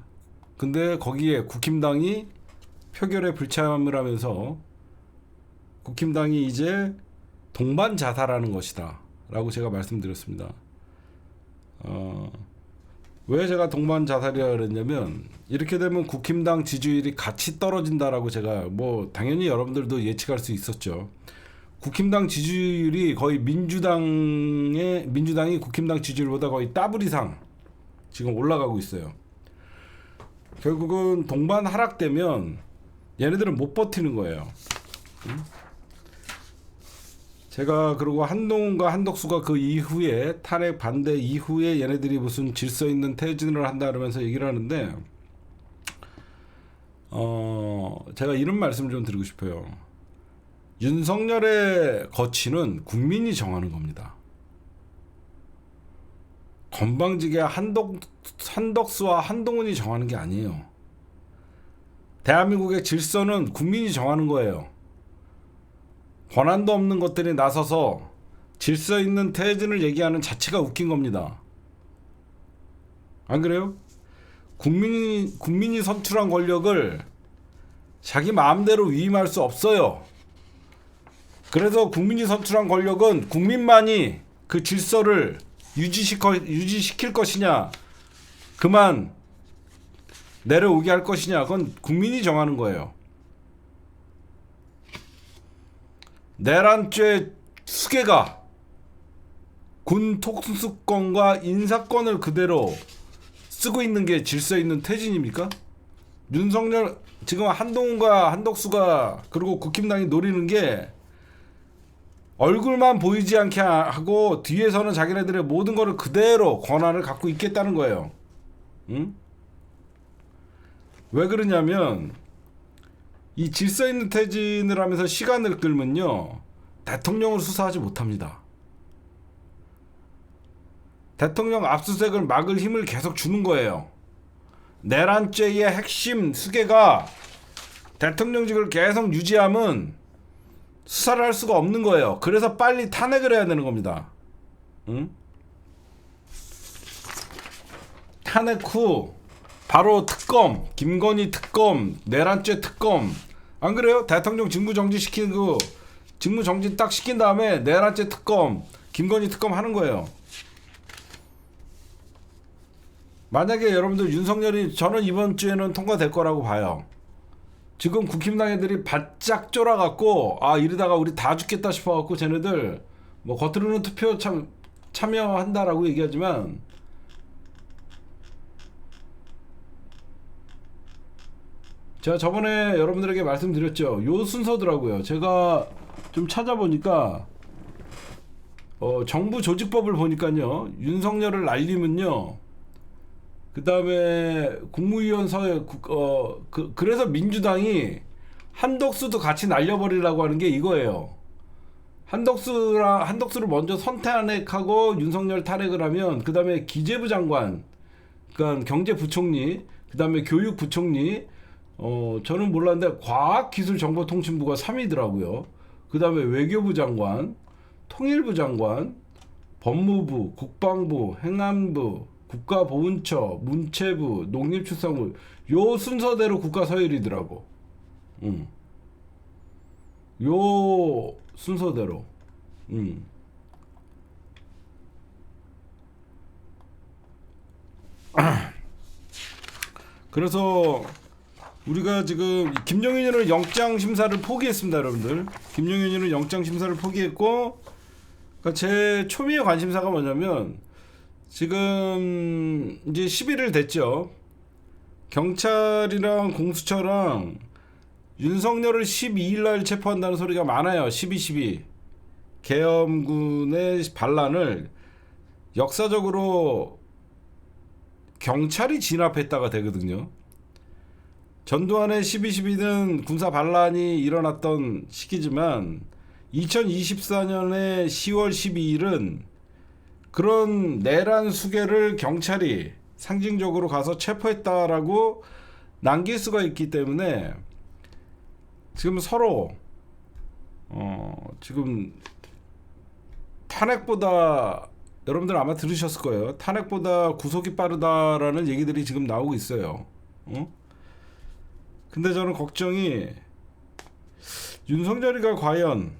S1: 근데 거기에 국힘당이 표결에 불참을 하면서 국힘당이 이제 동반 자살하는 것이다 라고 제가 말씀드렸습니다. 왜 제가 동반 자살이라 그랬냐면 이렇게 되면 국힘당 지지율이 같이 떨어진다라고 제가 뭐 당연히 여러분들도 예측할 수 있었죠. 국힘당 지지율이 거의 민주당이 국힘당 지지율보다 거의 더블 이상 지금 올라가고 있어요. 결국은 동반 하락되면 얘네들은 못 버티는 거예요. 제가 그리고 한동훈과 한덕수가 그 이후에 탄핵 반대 이후에 얘네들이 무슨 질서 있는 퇴진을 한다 그러면서 얘기를 하는데 제가 이런 말씀을 좀 드리고 싶어요. 윤석열의 거취는 국민이 정하는 겁니다. 건방지게 한덕수와 한동훈이 정하는 게 아니에요. 대한민국의 질서는 국민이 정하는 거예요. 권한도 없는 것들이 나서서 질서 있는 퇴진을 얘기하는 자체가 웃긴 겁니다. 안 그래요? 국민이 선출한 권력을 자기 마음대로 위임할 수 없어요. 그래서 국민이 선출한 권력은 국민만이 그 질서를 유지시킬 것이냐, 그만 내려오게 할 것이냐, 그건 국민이 정하는 거예요. 내란죄 수괴가 군 특수권과 인사권을 그대로 쓰고 있는 게 질서 있는 퇴진입니까? 윤석열, 지금 한동훈과 한덕수가 그리고 국힘당이 노리는 게 얼굴만 보이지 않게 하고 뒤에서는 자기네들의 모든 거를 그대로 권한을 갖고 있겠다는 거예요. 응? 왜 그러냐면 이 질서 있는 퇴진을 하면서 시간을 끌면요, 대통령을 수사하지 못합니다. 대통령 압수수색을 막을 힘을 계속 주는 거예요. 내란죄의 핵심 수괴가 대통령직을 계속 유지하면 수사를 할 수가 없는 거예요. 그래서 빨리 탄핵을 해야 되는 겁니다. 응? 탄핵 후 바로 특검, 김건희 특검, 내란죄 특검. 안 그래요? 대통령 직무정지 시키는 거, 직무정지 딱 시킨 다음에 내란죄 특검, 김건희 특검 하는 거예요. 만약에 여러분들 윤석열이, 저는 이번 주에는 통과될 거라고 봐요. 지금 국힘당 애들이 바짝 쫄아갖고 이러다가 우리 다 죽겠다 싶어갖고 쟤네들 뭐 겉으로는 투표 참여한다라고 얘기하지만 제가 저번에 여러분들에게 말씀드렸죠. 요 순서더라고요. 제가 좀 찾아보니까 정부 조직법을 보니까요, 윤석열을 날리면요, 그 다음에 국무위원 서해, 그래서 민주당이 한덕수도 같이 날려버리려고 하는 게 이거예요. 한덕수를 먼저 선탄핵하고 윤석열 탄핵을 하면, 그 다음에 기재부 장관, 그러니까 경제부총리, 그 다음에 교육부총리, 저는 몰랐는데 과학기술정보통신부가 3위더라고요. 그 다음에 외교부 장관, 통일부 장관, 법무부, 국방부, 행안부, 국가보훈처, 문체부, 농림축산부, 요 순서대로 국가 서열이더라고. 요 순서대로. 그래서 우리가 지금 김용현이는 영장 심사를 포기했습니다, 여러분들. 김용현이는 영장 심사를 포기했고, 그러니까 제 초미의 관심사가 뭐냐면, 지금 이제 11일 됐죠. 경찰이랑 공수처랑 윤석열을 12일 날 체포한다는 소리가 많아요. 12.12 계엄군의 반란을 역사적으로 경찰이 진압했다가 되거든요. 전두환의 12.12는 군사 반란이 일어났던 시기지만 2024년의 10월 12일은 그런 내란 수괴를 경찰이 상징적으로 가서 체포했다라고 남길 수가 있기 때문에 지금 서로 지금 탄핵보다, 여러분들 아마 들으셨을 거예요. 탄핵보다 구속이 빠르다라는 얘기들이 지금 나오고 있어요. 근데 저는 걱정이, 윤석열이가 과연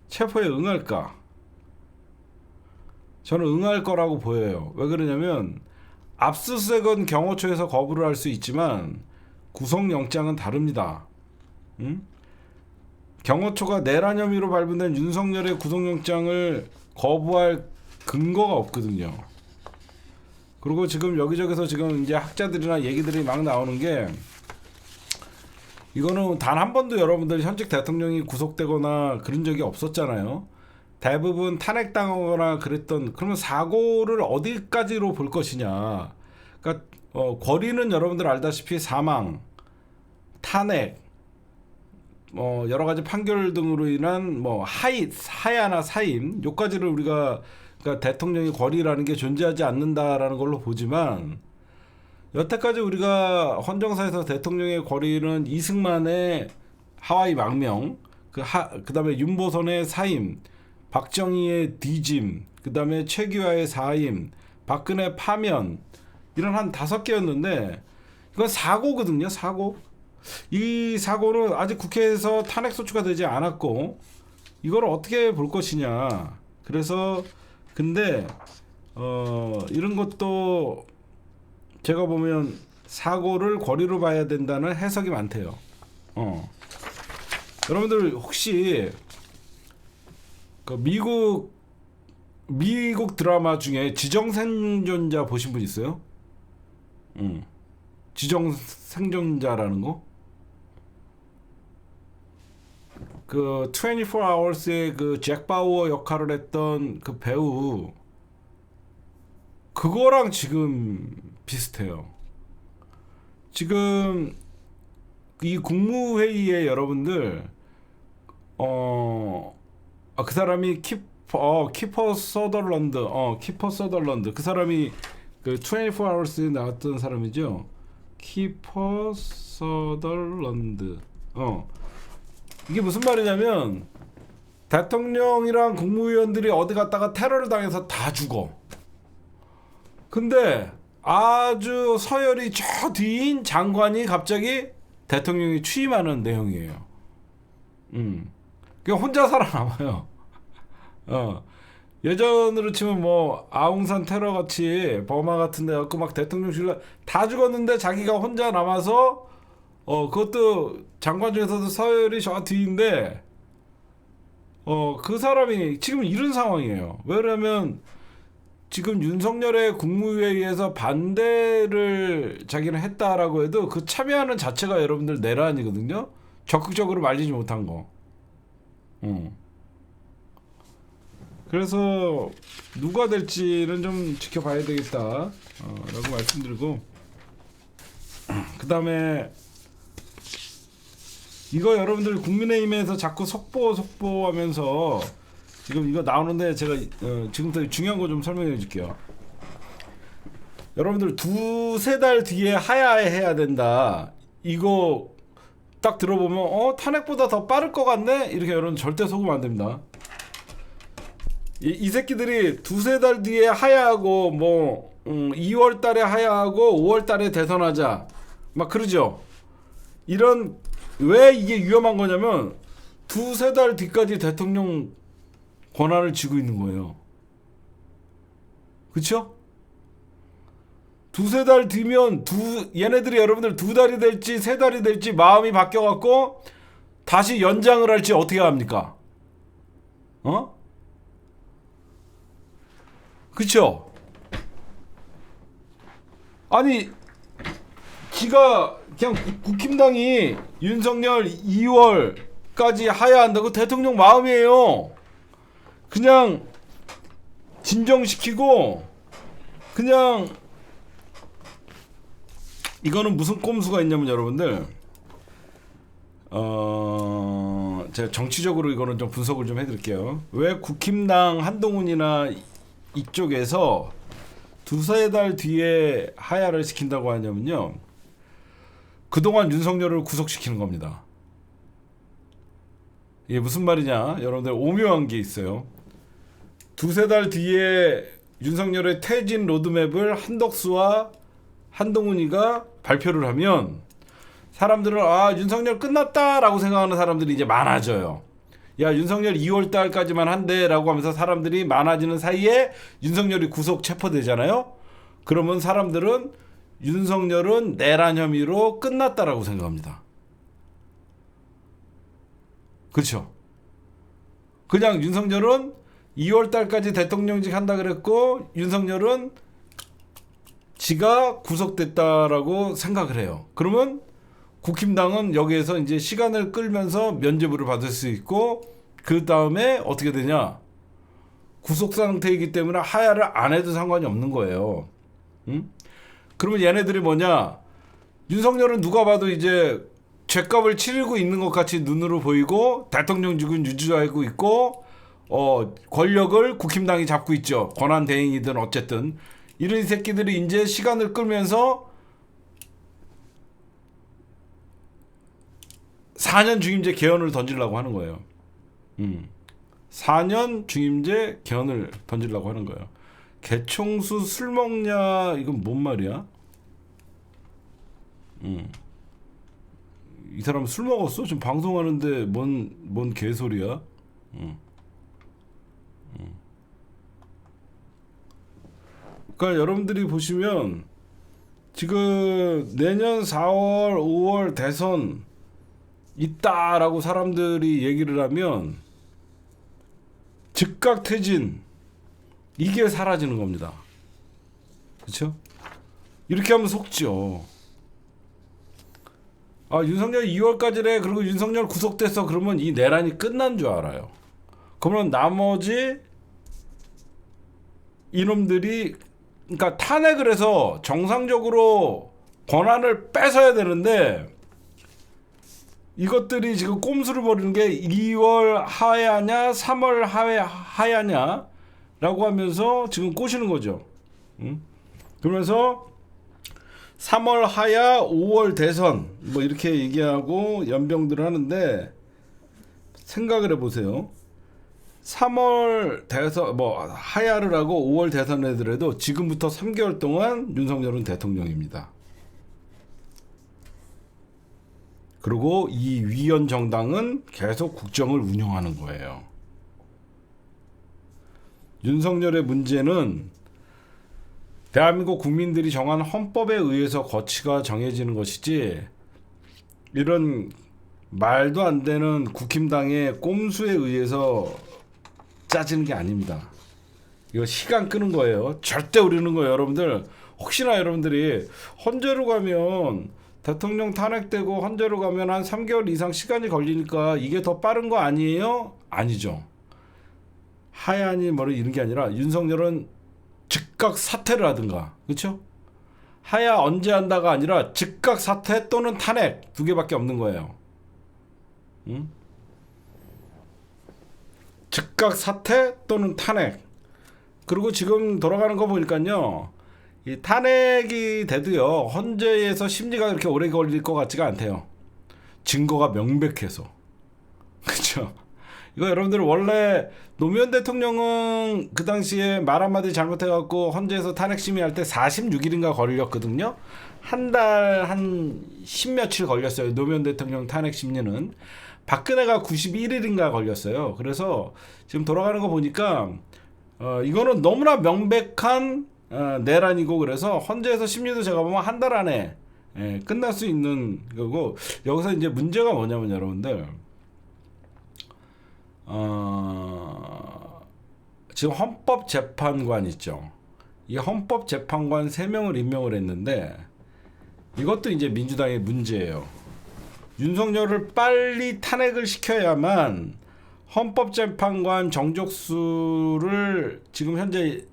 S1: 체포에 응할까? 저는 응할 거라고 보여요. 왜 그러냐면 압수수색은 경호처에서 거부를 할 수 있지만 구속영장은 다릅니다. 경호처가 내란 혐의로 발부된 윤석열의 구속영장을 거부할 근거가 없거든요. 그리고 지금 여기저기서 지금 이제 학자들이나 얘기들이 막 나오는 게, 이거는 단 한 번도 여러분들 현직 대통령이 구속되거나 그런 적이 없었잖아요. 대부분 탄핵당하거나 그랬던, 그러면 사고를 어디까지로 볼 것이냐. 그러니까 권리는 여러분들 알다시피 사망, 탄핵, 여러 가지 판결 등으로 인한 하야나 사임, 요까지를 우리가, 그러니까 대통령의 권리라는 게 존재하지 않는다라는 걸로 보지만, 여태까지 우리가 헌정사에서 대통령의 권리는 이승만의 하와이 망명, 그다음에 윤보선의 사임, 박정희의 뒤짐, 그다음에 최규하의 사임, 박근혜 파면, 이런 한 5개였는데 이건 사고거든요. 사고. 이 사고는 아직 국회에서 탄핵 소추가 되지 않았고 이걸 어떻게 볼 것이냐. 그래서 근데 이런 것도 제가 보면 사고를 권리로 봐야 된다는 해석이 많대요. 여러분들 혹시 그 미국 드라마 중에 지정생존자 보신 분 있어요? 지정생존자라는 거? 그 24hours의 그 잭 바우어 역할을 했던 그 배우, 그거랑 지금 비슷해요. 지금 이 국무회의에 여러분들 그 사람이 키퍼 서덜런드 그 사람이 그 24hours에 나왔던 사람이죠. 키퍼 서덜런드. 이게 무슨 말이냐면 대통령이랑 국무위원들이 어디 갔다가 테러를 당해서 다 죽어. 근데 아주 서열이 저 뒤인 장관이 갑자기 대통령이 취임하는 내용이에요. 그러니까 혼자 살아남아요. 예전으로 치면 뭐 아웅산 테러 같이 버마 같은 데 갖고 막 대통령실 다 죽었는데 자기가 혼자 남아서 그것도 장관 중에서도 서열이 저 뒤인데 그 사람이 지금 이런 상황이에요. 왜냐면 지금 윤석열의 국무회의에서 반대를 자기는 했다라고 해도 그 참여하는 자체가 여러분들 내란이거든요. 적극적으로 말리지 못한 거. 그래서 누가 될지는 좀 지켜봐야 되겠다 라고 말씀드리고, 그 다음에 이거 여러분들 국민의힘에서 자꾸 속보 하면서 지금 이거 나오는데 제가 지금부터 중요한 거 좀 설명해 줄게요. 여러분들 2-3달 뒤에 하야해야 된다. 이거 딱 들어보면 탄핵보다 더 빠를 것 같네? 이렇게 여러분 절대 속으면 안 됩니다. 이 새끼들이 2-3달 뒤에 하야하고 2월 달에 하야하고 5월 달에 대선하자 막 그러죠. 이런, 왜 이게 위험한 거냐면 2-3달 뒤까지 대통령 권한을 쥐고 있는 거예요. 그쵸? 2-3달 뒤면 얘네들이 여러분들 2달이 될지 3달이 될지 마음이 바뀌어갖고 다시 연장을 할지 어떻게 합니까? 그쵸? 아니 지가 그냥 국힘당이 윤석열 2월까지 하야한다고 대통령 마음이에요. 그냥 진정시키고 그냥, 이거는 무슨 꼼수가 있냐면 여러분들 제가 정치적으로 이거는 좀 분석을 좀 해드릴게요. 왜 국힘당 한동훈이나 이쪽에서 2-3달 뒤에 하야를 시킨다고 하냐면요, 그동안 윤석열을 구속시키는 겁니다. 이게 무슨 말이냐, 여러분들 오묘한 게 있어요. 2-3달 뒤에 윤석열의 퇴진 로드맵을 한덕수와 한동훈이가 발표를 하면 사람들은 윤석열 끝났다라고 생각하는 사람들이 이제 많아져요. 야, 윤석열 2월달까지만 한대라고 하면서 사람들이 많아지는 사이에 윤석열이 구속 체포되잖아요. 그러면 사람들은 윤석열은 내란 혐의로 끝났다라고 생각합니다. 그렇죠? 그냥 윤석열은 2월달까지 대통령직 한다 그랬고 윤석열은 지가 구속됐다라고 생각을 해요. 그러면 국힘당은 여기에서 이제 시간을 끌면서 면죄부를 받을 수 있고, 그 다음에 어떻게 되냐? 구속 상태이기 때문에 하야를 안 해도 상관이 없는 거예요. 응? 그러면 얘네들이 뭐냐? 윤석열은 누가 봐도 이제 죗값을 치르고 있는 것 같이 눈으로 보이고, 대통령직은 유지하고 있고, 권력을 국힘당이 잡고 있죠. 권한 대행이든 어쨌든 이런 새끼들이 이제 시간을 끌면서 4년 중임제 개헌을 던지려고 하는 거예요. 4년 중임제 개헌을 던지려고 하는 거예요. 개총수 술 먹냐, 이건 뭔 말이야? 이 사람 술 먹었어? 지금 방송하는데 뭔 개소리야? 그러니까 여러분들이 보시면 지금 내년 4월, 5월 대선 있다라고 사람들이 얘기를 하면 즉각 퇴진, 이게 사라지는 겁니다. 그렇죠? 이렇게 하면 속죠. 윤석열 2월까지래. 그리고 윤석열 구속됐어. 그러면 이 내란이 끝난 줄 알아요. 그러면 나머지 이놈들이, 그러니까 탄핵을 해서 정상적으로 권한을 뺏어야 되는데, 이것들이 지금 꼼수를 부리는 게 2월 하야냐 3월 하야냐 라고 하면서 지금 꼬시는 거죠. 그러면서 3월 하야 5월 대선 뭐 이렇게 얘기하고 연병들을 하는데, 생각을 해보세요. 3월 대선 뭐 하야를 하고 5월 대선 애들에도 지금부터 3개월 동안 윤석열은 대통령입니다. 그리고 이 위원 정당은 계속 국정을 운영하는 거예요. 윤석열의 문제는 대한민국 국민들이 정한 헌법에 의해서 거치가 정해지는 것이지, 이런 말도 안 되는 국힘당의 꼼수에 의해서 짜지는 게 아닙니다. 이거 시간 끄는 거예요. 절대 우리는 거예요. 여러분들, 혹시나 여러분들이 헌재로 가면 대통령 탄핵되고 헌재로 가면 한 3개월 이상 시간이 걸리니까 이게 더 빠른 거 아니에요? 아니죠. 하야니 뭐를 이런 게 아니라 윤석열은 즉각 사퇴를 하든가, 그렇죠? 하야 언제 한다가 아니라 즉각 사퇴 또는 탄핵, 두 개밖에 없는 거예요. 응? 즉각 사퇴 또는 탄핵. 그리고 지금 돌아가는 거 보니까요, 이 탄핵이 돼도요, 헌재에서 심리가 그렇게 오래 걸릴 것 같지가 않대요. 증거가 명백해서. 그렇죠? 이거 여러분들, 원래 노무현 대통령은 그 당시에 말 한마디 잘못해갖고 헌재에서 탄핵 심의할 때 46일인가 걸렸거든요. 한 달 한 10며칠 걸렸어요. 노무현 대통령 탄핵 심리는. 박근혜가 91일인가 걸렸어요. 그래서 지금 돌아가는 거 보니까 이거는 너무나 명백한 내란이고, 그래서 헌재에서 심리도 제가 보면 한 달 안에 끝날 수 있는 거고, 여기서 이제 문제가 뭐냐면 여러분들, 지금 헌법재판관 있죠. 이 헌법재판관 3명을 임명을 했는데, 이것도 이제 민주당의 문제예요. 윤석열을 빨리 탄핵을 시켜야만 헌법재판관 정족수를 지금 현재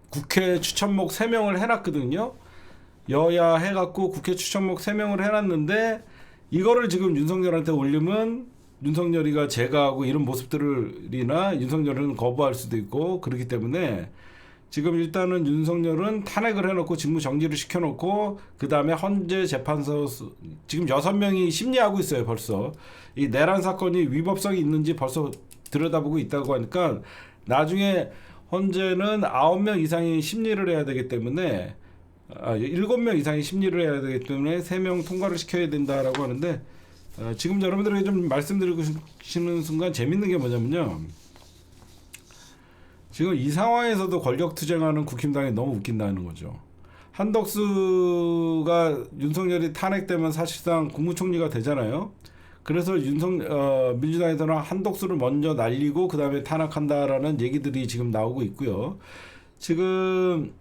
S1: 국회 추천목 3명을 해놨거든요. 여야 해갖고 국회 추천목 3명을 해놨는데, 이거를 지금 윤석열한테 올리면 윤석열이가 제거하고 이런 모습들이나 윤석열은 거부할 수도 있고, 그렇기 때문에 지금 일단은 윤석열은 탄핵을 해놓고 직무 정지를 시켜놓고, 그 다음에 헌재 재판소 지금 6명이 심리하고 있어요. 벌써 이 내란 사건이 위법성이 있는지 벌써 들여다보고 있다고 하니까, 나중에 헌재는 9명 이상이 심리를 해야 되기 때문에 7명 이상이 심리를 해야 되기 때문에 3명 통과를 시켜야 된다라고 하는데, 지금 여러분들에게 좀 말씀드리고 싶은 순간 재밌는 게 뭐냐면요, 지금 이 상황에서도 권력 투쟁하는 국힘당이 너무 웃긴다는 거죠. 한덕수가 윤석열이 탄핵되면 사실상 국무총리가 되잖아요. 그래서 민주당에서는 한덕수를 먼저 날리고 그 다음에 탄핵한다라는 얘기들이 지금 나오고 있고요. 지금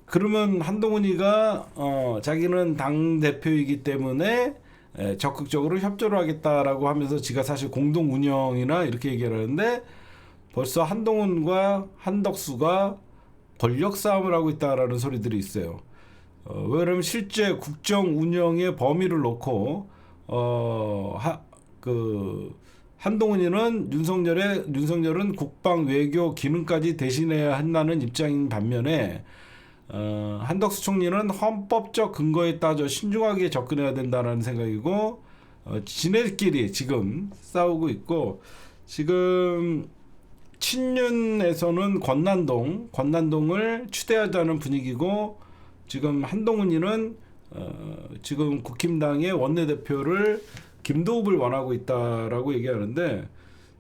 S1: 그러면 한동훈이가 자기는 당 대표이기 때문에 적극적으로 협조를 하겠다라고 하면서 지가 사실 공동 운영이나 이렇게 얘기를 하는데 벌써 한동훈과 한덕수가 권력 싸움을 하고 있다라는 소리들이 있어요. 왜냐면 실제 국정 운영의 범위를 놓고 한동훈이는 윤석열은 국방 외교 기능까지 대신해야 한다는 입장인 반면에 한덕수 총리는 헌법적 근거에 따져 신중하게 접근해야 된다는 생각이고 지네끼리 지금 싸우고 있고 지금 친윤에서는 권난동을 추대하자는 분위기고 지금 한동훈이는 지금 국힘당의 원내대표를 김도읍을 원하고 있다라고 얘기하는데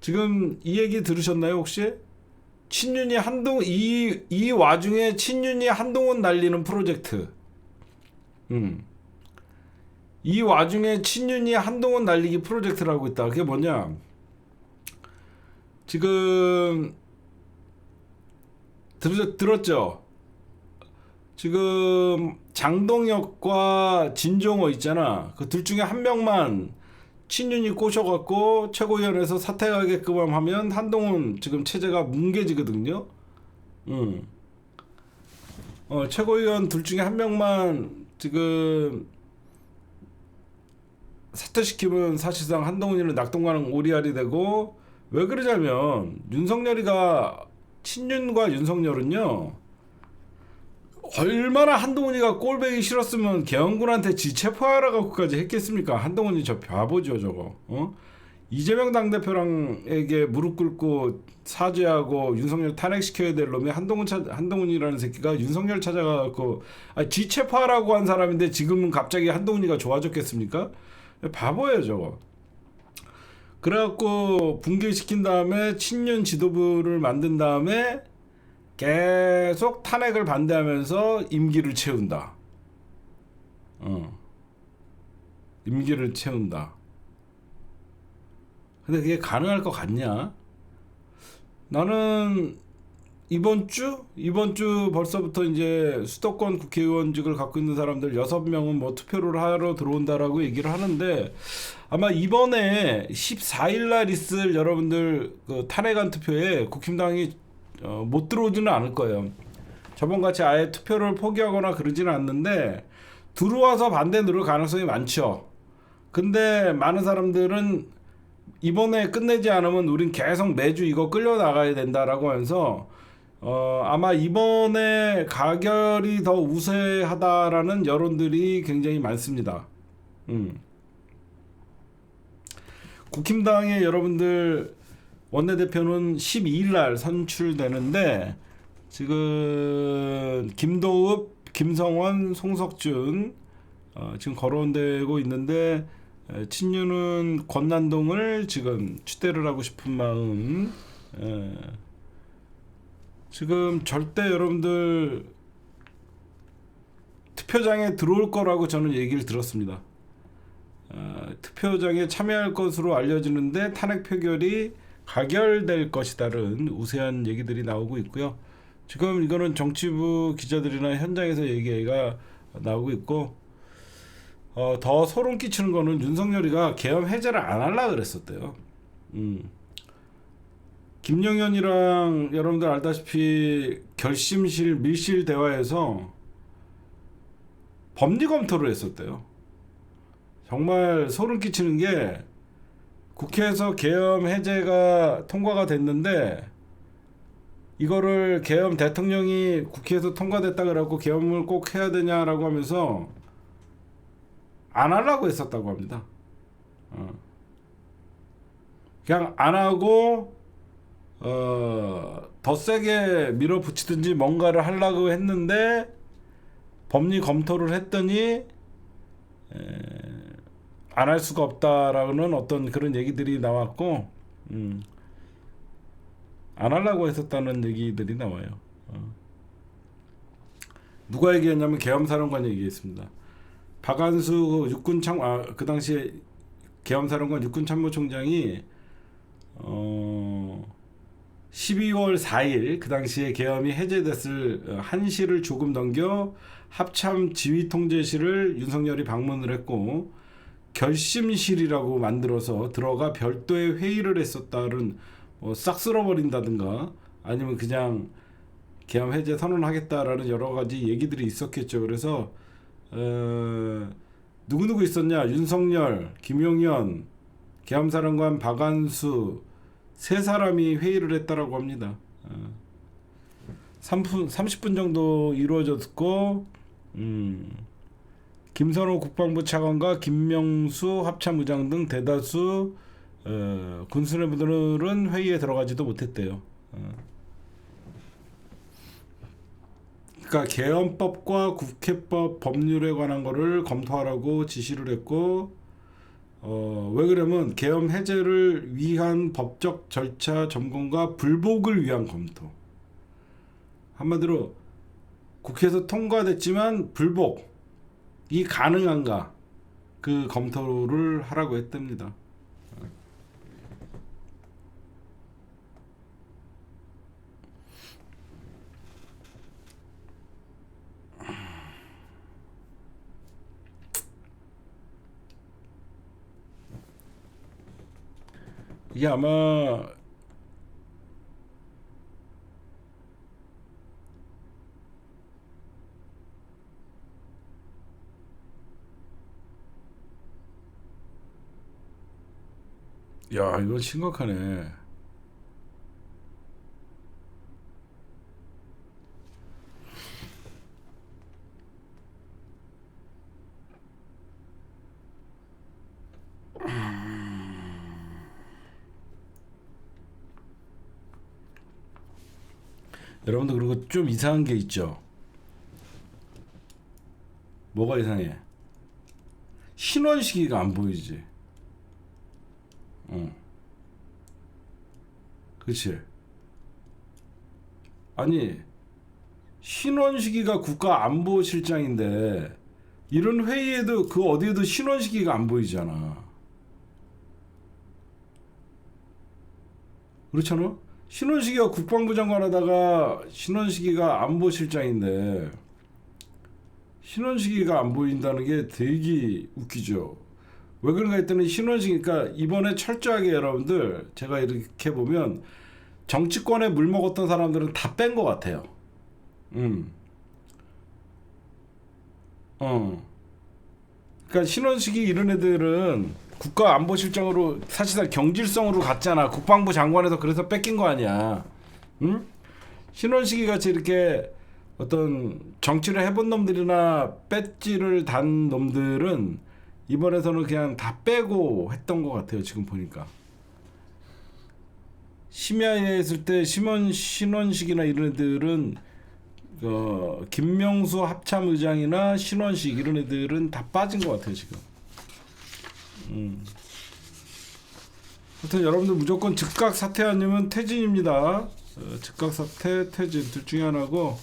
S1: 지금 이 얘기 들으셨나요 혹시? 친윤이 이 와중에 친윤이 한동훈 날리는 프로젝트. 이 와중에 친윤이 한동훈 날리기 프로젝트를 하고 있다. 그게 뭐냐? 지금 들었죠? 지금 장동혁과 진종호 있잖아. 그 둘 중에 한 명만 친윤이 꼬셔갖고 최고위원회에서 사퇴하게끔 하면 한동훈 지금 체제가 뭉개지거든요. 최고위원 둘 중에 한 명만 지금 사퇴시키면 사실상 한동훈이는 낙동강 오리알이 되고 왜 그러냐면 윤석열이가 친윤과 윤석열은요 얼마나 한동훈이가 꼴배기 싫었으면 계엄군한테 지체포하라고까지 했겠습니까? 한동훈이 저 바보죠 저거. 이재명 당대표랑에게 무릎 꿇고 사죄하고 윤석열 탄핵시켜야 될 놈이 한동훈이라는 새끼가 윤석열 찾아가고 지체포하라고 한 사람인데 지금은 갑자기 한동훈이가 좋아졌겠습니까? 바보예요 저거. 그래갖고 붕괴시킨 다음에 친윤 지도부를 만든 다음에 계속 탄핵을 반대하면서 임기를 채운다. 임기를 채운다. 근데 그게 가능할 것 같냐? 나는 이번 주 벌써부터 이제 수도권 국회의원직을 갖고 있는 사람들 6명은 뭐 투표를 하러 들어온다라고 얘기를 하는데 아마 이번에 14일 날 있을 여러분들 그 탄핵안 투표에 국힘당이 못 들어오지는 않을 거예요. 저번같이 아예 투표를 포기하거나 그러지는 않는데 들어와서 반대 누를 가능성이 많죠. 근데 많은 사람들은 이번에 끝내지 않으면 우린 계속 매주 이거 끌려나가야 된다라고 하면서 아마 이번에 가결이 더 우세하다라는 여론들이 굉장히 많습니다. 국힘당의 여러분들 원내대표는 12일 날 선출되는데 지금 김도읍, 김성원, 송석준 지금 거론되고 있는데 친윤은 권난동을 지금 추대를 하고 싶은 마음. 지금 절대 여러분들 투표장에 들어올 거라고 저는 얘기를 들었습니다. 투표장에 참여할 것으로 알려지는데 탄핵 표결이 가결될 것이다라는 우세한 얘기들이 나오고 있고요. 지금 이거는 정치부 기자들이나 현장에서 얘기가 나오고 있고 더 소름 끼치는 거는 윤석열이가 계엄 해제를 안 하려고 그랬었대요. 김영현이랑 여러분들 알다시피 결심실 밀실 대화에서 법리 검토를 했었대요. 정말 소름 끼치는 게 국회에서 계엄 해제가 통과가 됐는데 이거를 계엄 대통령이 국회에서 통과됐다 그래갖고 계엄을 꼭 해야 되냐라고 하면서 안 하려고 했었다고 합니다. 그냥 안 하고 더 세게 밀어붙이든지 뭔가를 하려고 했는데 법리 검토를 했더니 안 할 수가 없다라는 어떤 그런 얘기들이 나왔고 안 하려고 했었다는 얘기들이 나와요. 누가 얘기했냐면 계엄사령관이 얘기했습니다. 박한수 그 당시에 계엄사령관 육군참모총장이 12월 4일 그 당시에 계엄이 해제됐을 1시를 조금 넘겨 합참 지휘통제실을 윤석열이 방문을 했고 결심실이라고 만들어서 들어가 별도의 회의를 했었다는 싹 쓸어버린다든가 아니면 그냥 계엄 해제 선언하겠다라는 여러 가지 얘기들이 있었겠죠. 그래서 누구누구 있었냐? 윤석열, 김용현, 계엄사령관 박안수 세 사람이 회의를 했다라고 합니다. 30분 정도 이루어졌고 김선호 국방부 차관과 김명수 합참의장 등 대다수 군수뇌부들은 회의에 들어가지도 못했대요. 그러니까 계엄법과 국회법 법률에 관한 거를 검토하라고 지시를 했고 왜 그러면 계엄 해제를 위한 법적 절차 점검과 불복을 위한 검토. 한마디로 국회에서 통과됐지만 불복이 가능한가 그 검토를 하라고 했답니다. 이게 아마 야 이건 심각하네. 여러분들 그리고 좀 이상한 게 있죠. 뭐가 이상해? 신원 시기가 안 보이지. 그렇지. 아니 신원 시기가 국가안보실장인데 이런 회의에도 그 어디에도 신원 시기가 안 보이잖아. 그렇잖아? 신원식이가 국방부 장관 하다가 신원식이가 안보실장인데 신원식이가 안 보인다는 게 되게 웃기죠. 왜 그런가 했더니 신원식, 그러니까 이번에 철저하게 여러분들 제가 이렇게 보면 정치권에 물 먹었던 사람들은 다 뺀 것 같아요. 그러니까 신원식이 이런 애들은 국가안보실장으로 사실상 경질성으로 갔잖아. 국방부 장관에서 그래서 뺏긴 거 아니야. 응? 신원식이 같이 이렇게 어떤 정치를 해본 놈들이나 배지를 단 놈들은 이번에서는 그냥 다 빼고 했던 것 같아요. 지금 보니까. 심야에 했을 때 신원식이나 이런 애들은 김명수 합참의장이나 신원식 이런 애들은 다 빠진 것 같아요. 지금. 하여튼 여러분들 무조건 즉각 사퇴 아니면 퇴진입니다. 즉각 사퇴, 퇴진 둘 중에 하나고.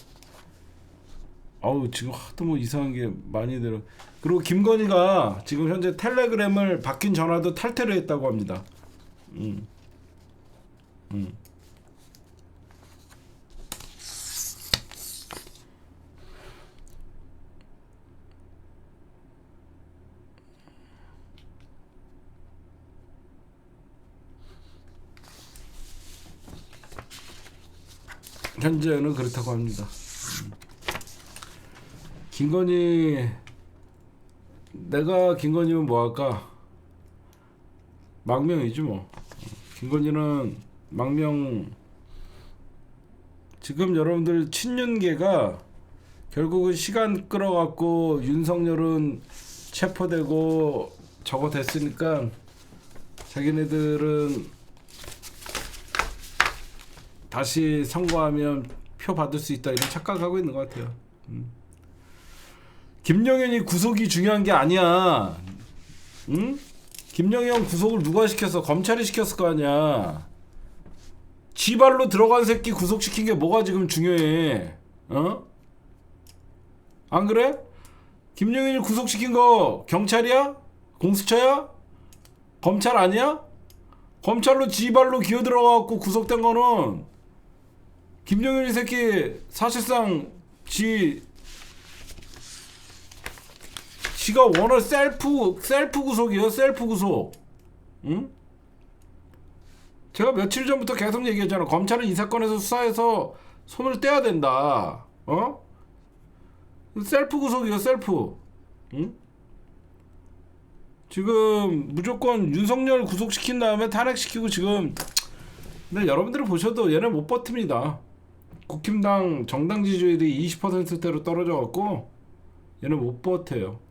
S1: 아우 지금 하도 뭐 이상한 게 많이 들어. 그리고 김건희가 지금 현재 텔레그램을 바뀐 전화도 탈퇴를 했다고 합니다. 현재는 그렇다고 합니다. 김건희, 내가 김건희면 뭐 할까? 망명이지 뭐. 김건희는 망명. 지금 여러분들 친윤계가 결국은 시간 끌어갖고 윤석열은 체포되고 저거 됐으니까 자기네들은 다시 선거하면 표 받을 수 있다 이런 착각하고 있는 것 같아요. 김영현이 구속이 중요한 게 아니야. 응? 김영현 구속을 누가 시켰어? 검찰이 시켰을 거 아니야. 지발로 들어간 새끼 구속시킨 게 뭐가 지금 중요해? 어? 안 그래? 김영현이 구속시킨 거 경찰이야? 공수처야? 검찰 아니야? 검찰로 지발로 기어 들어가갖고 구속된 거는 김영현이 새끼 사실상 지 지가 원할 셀프 구속이에요. 셀프 구속. 응? 제가 며칠 전부터 계속 얘기했잖아. 검찰은 이 사건에서 수사해서 손을 떼야 된다. 어? 셀프 구속이요. 셀프. 응? 지금 무조건 윤석열 구속시킨 다음에 탄핵시키고 지금. 근데 여러분들이 보셔도 얘는 못 버팁니다. 국힘당 정당 지지율이 20%대로 떨어져갖고 얘는 못 버텨요.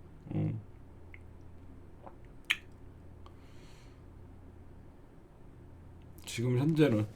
S1: 지금 현재는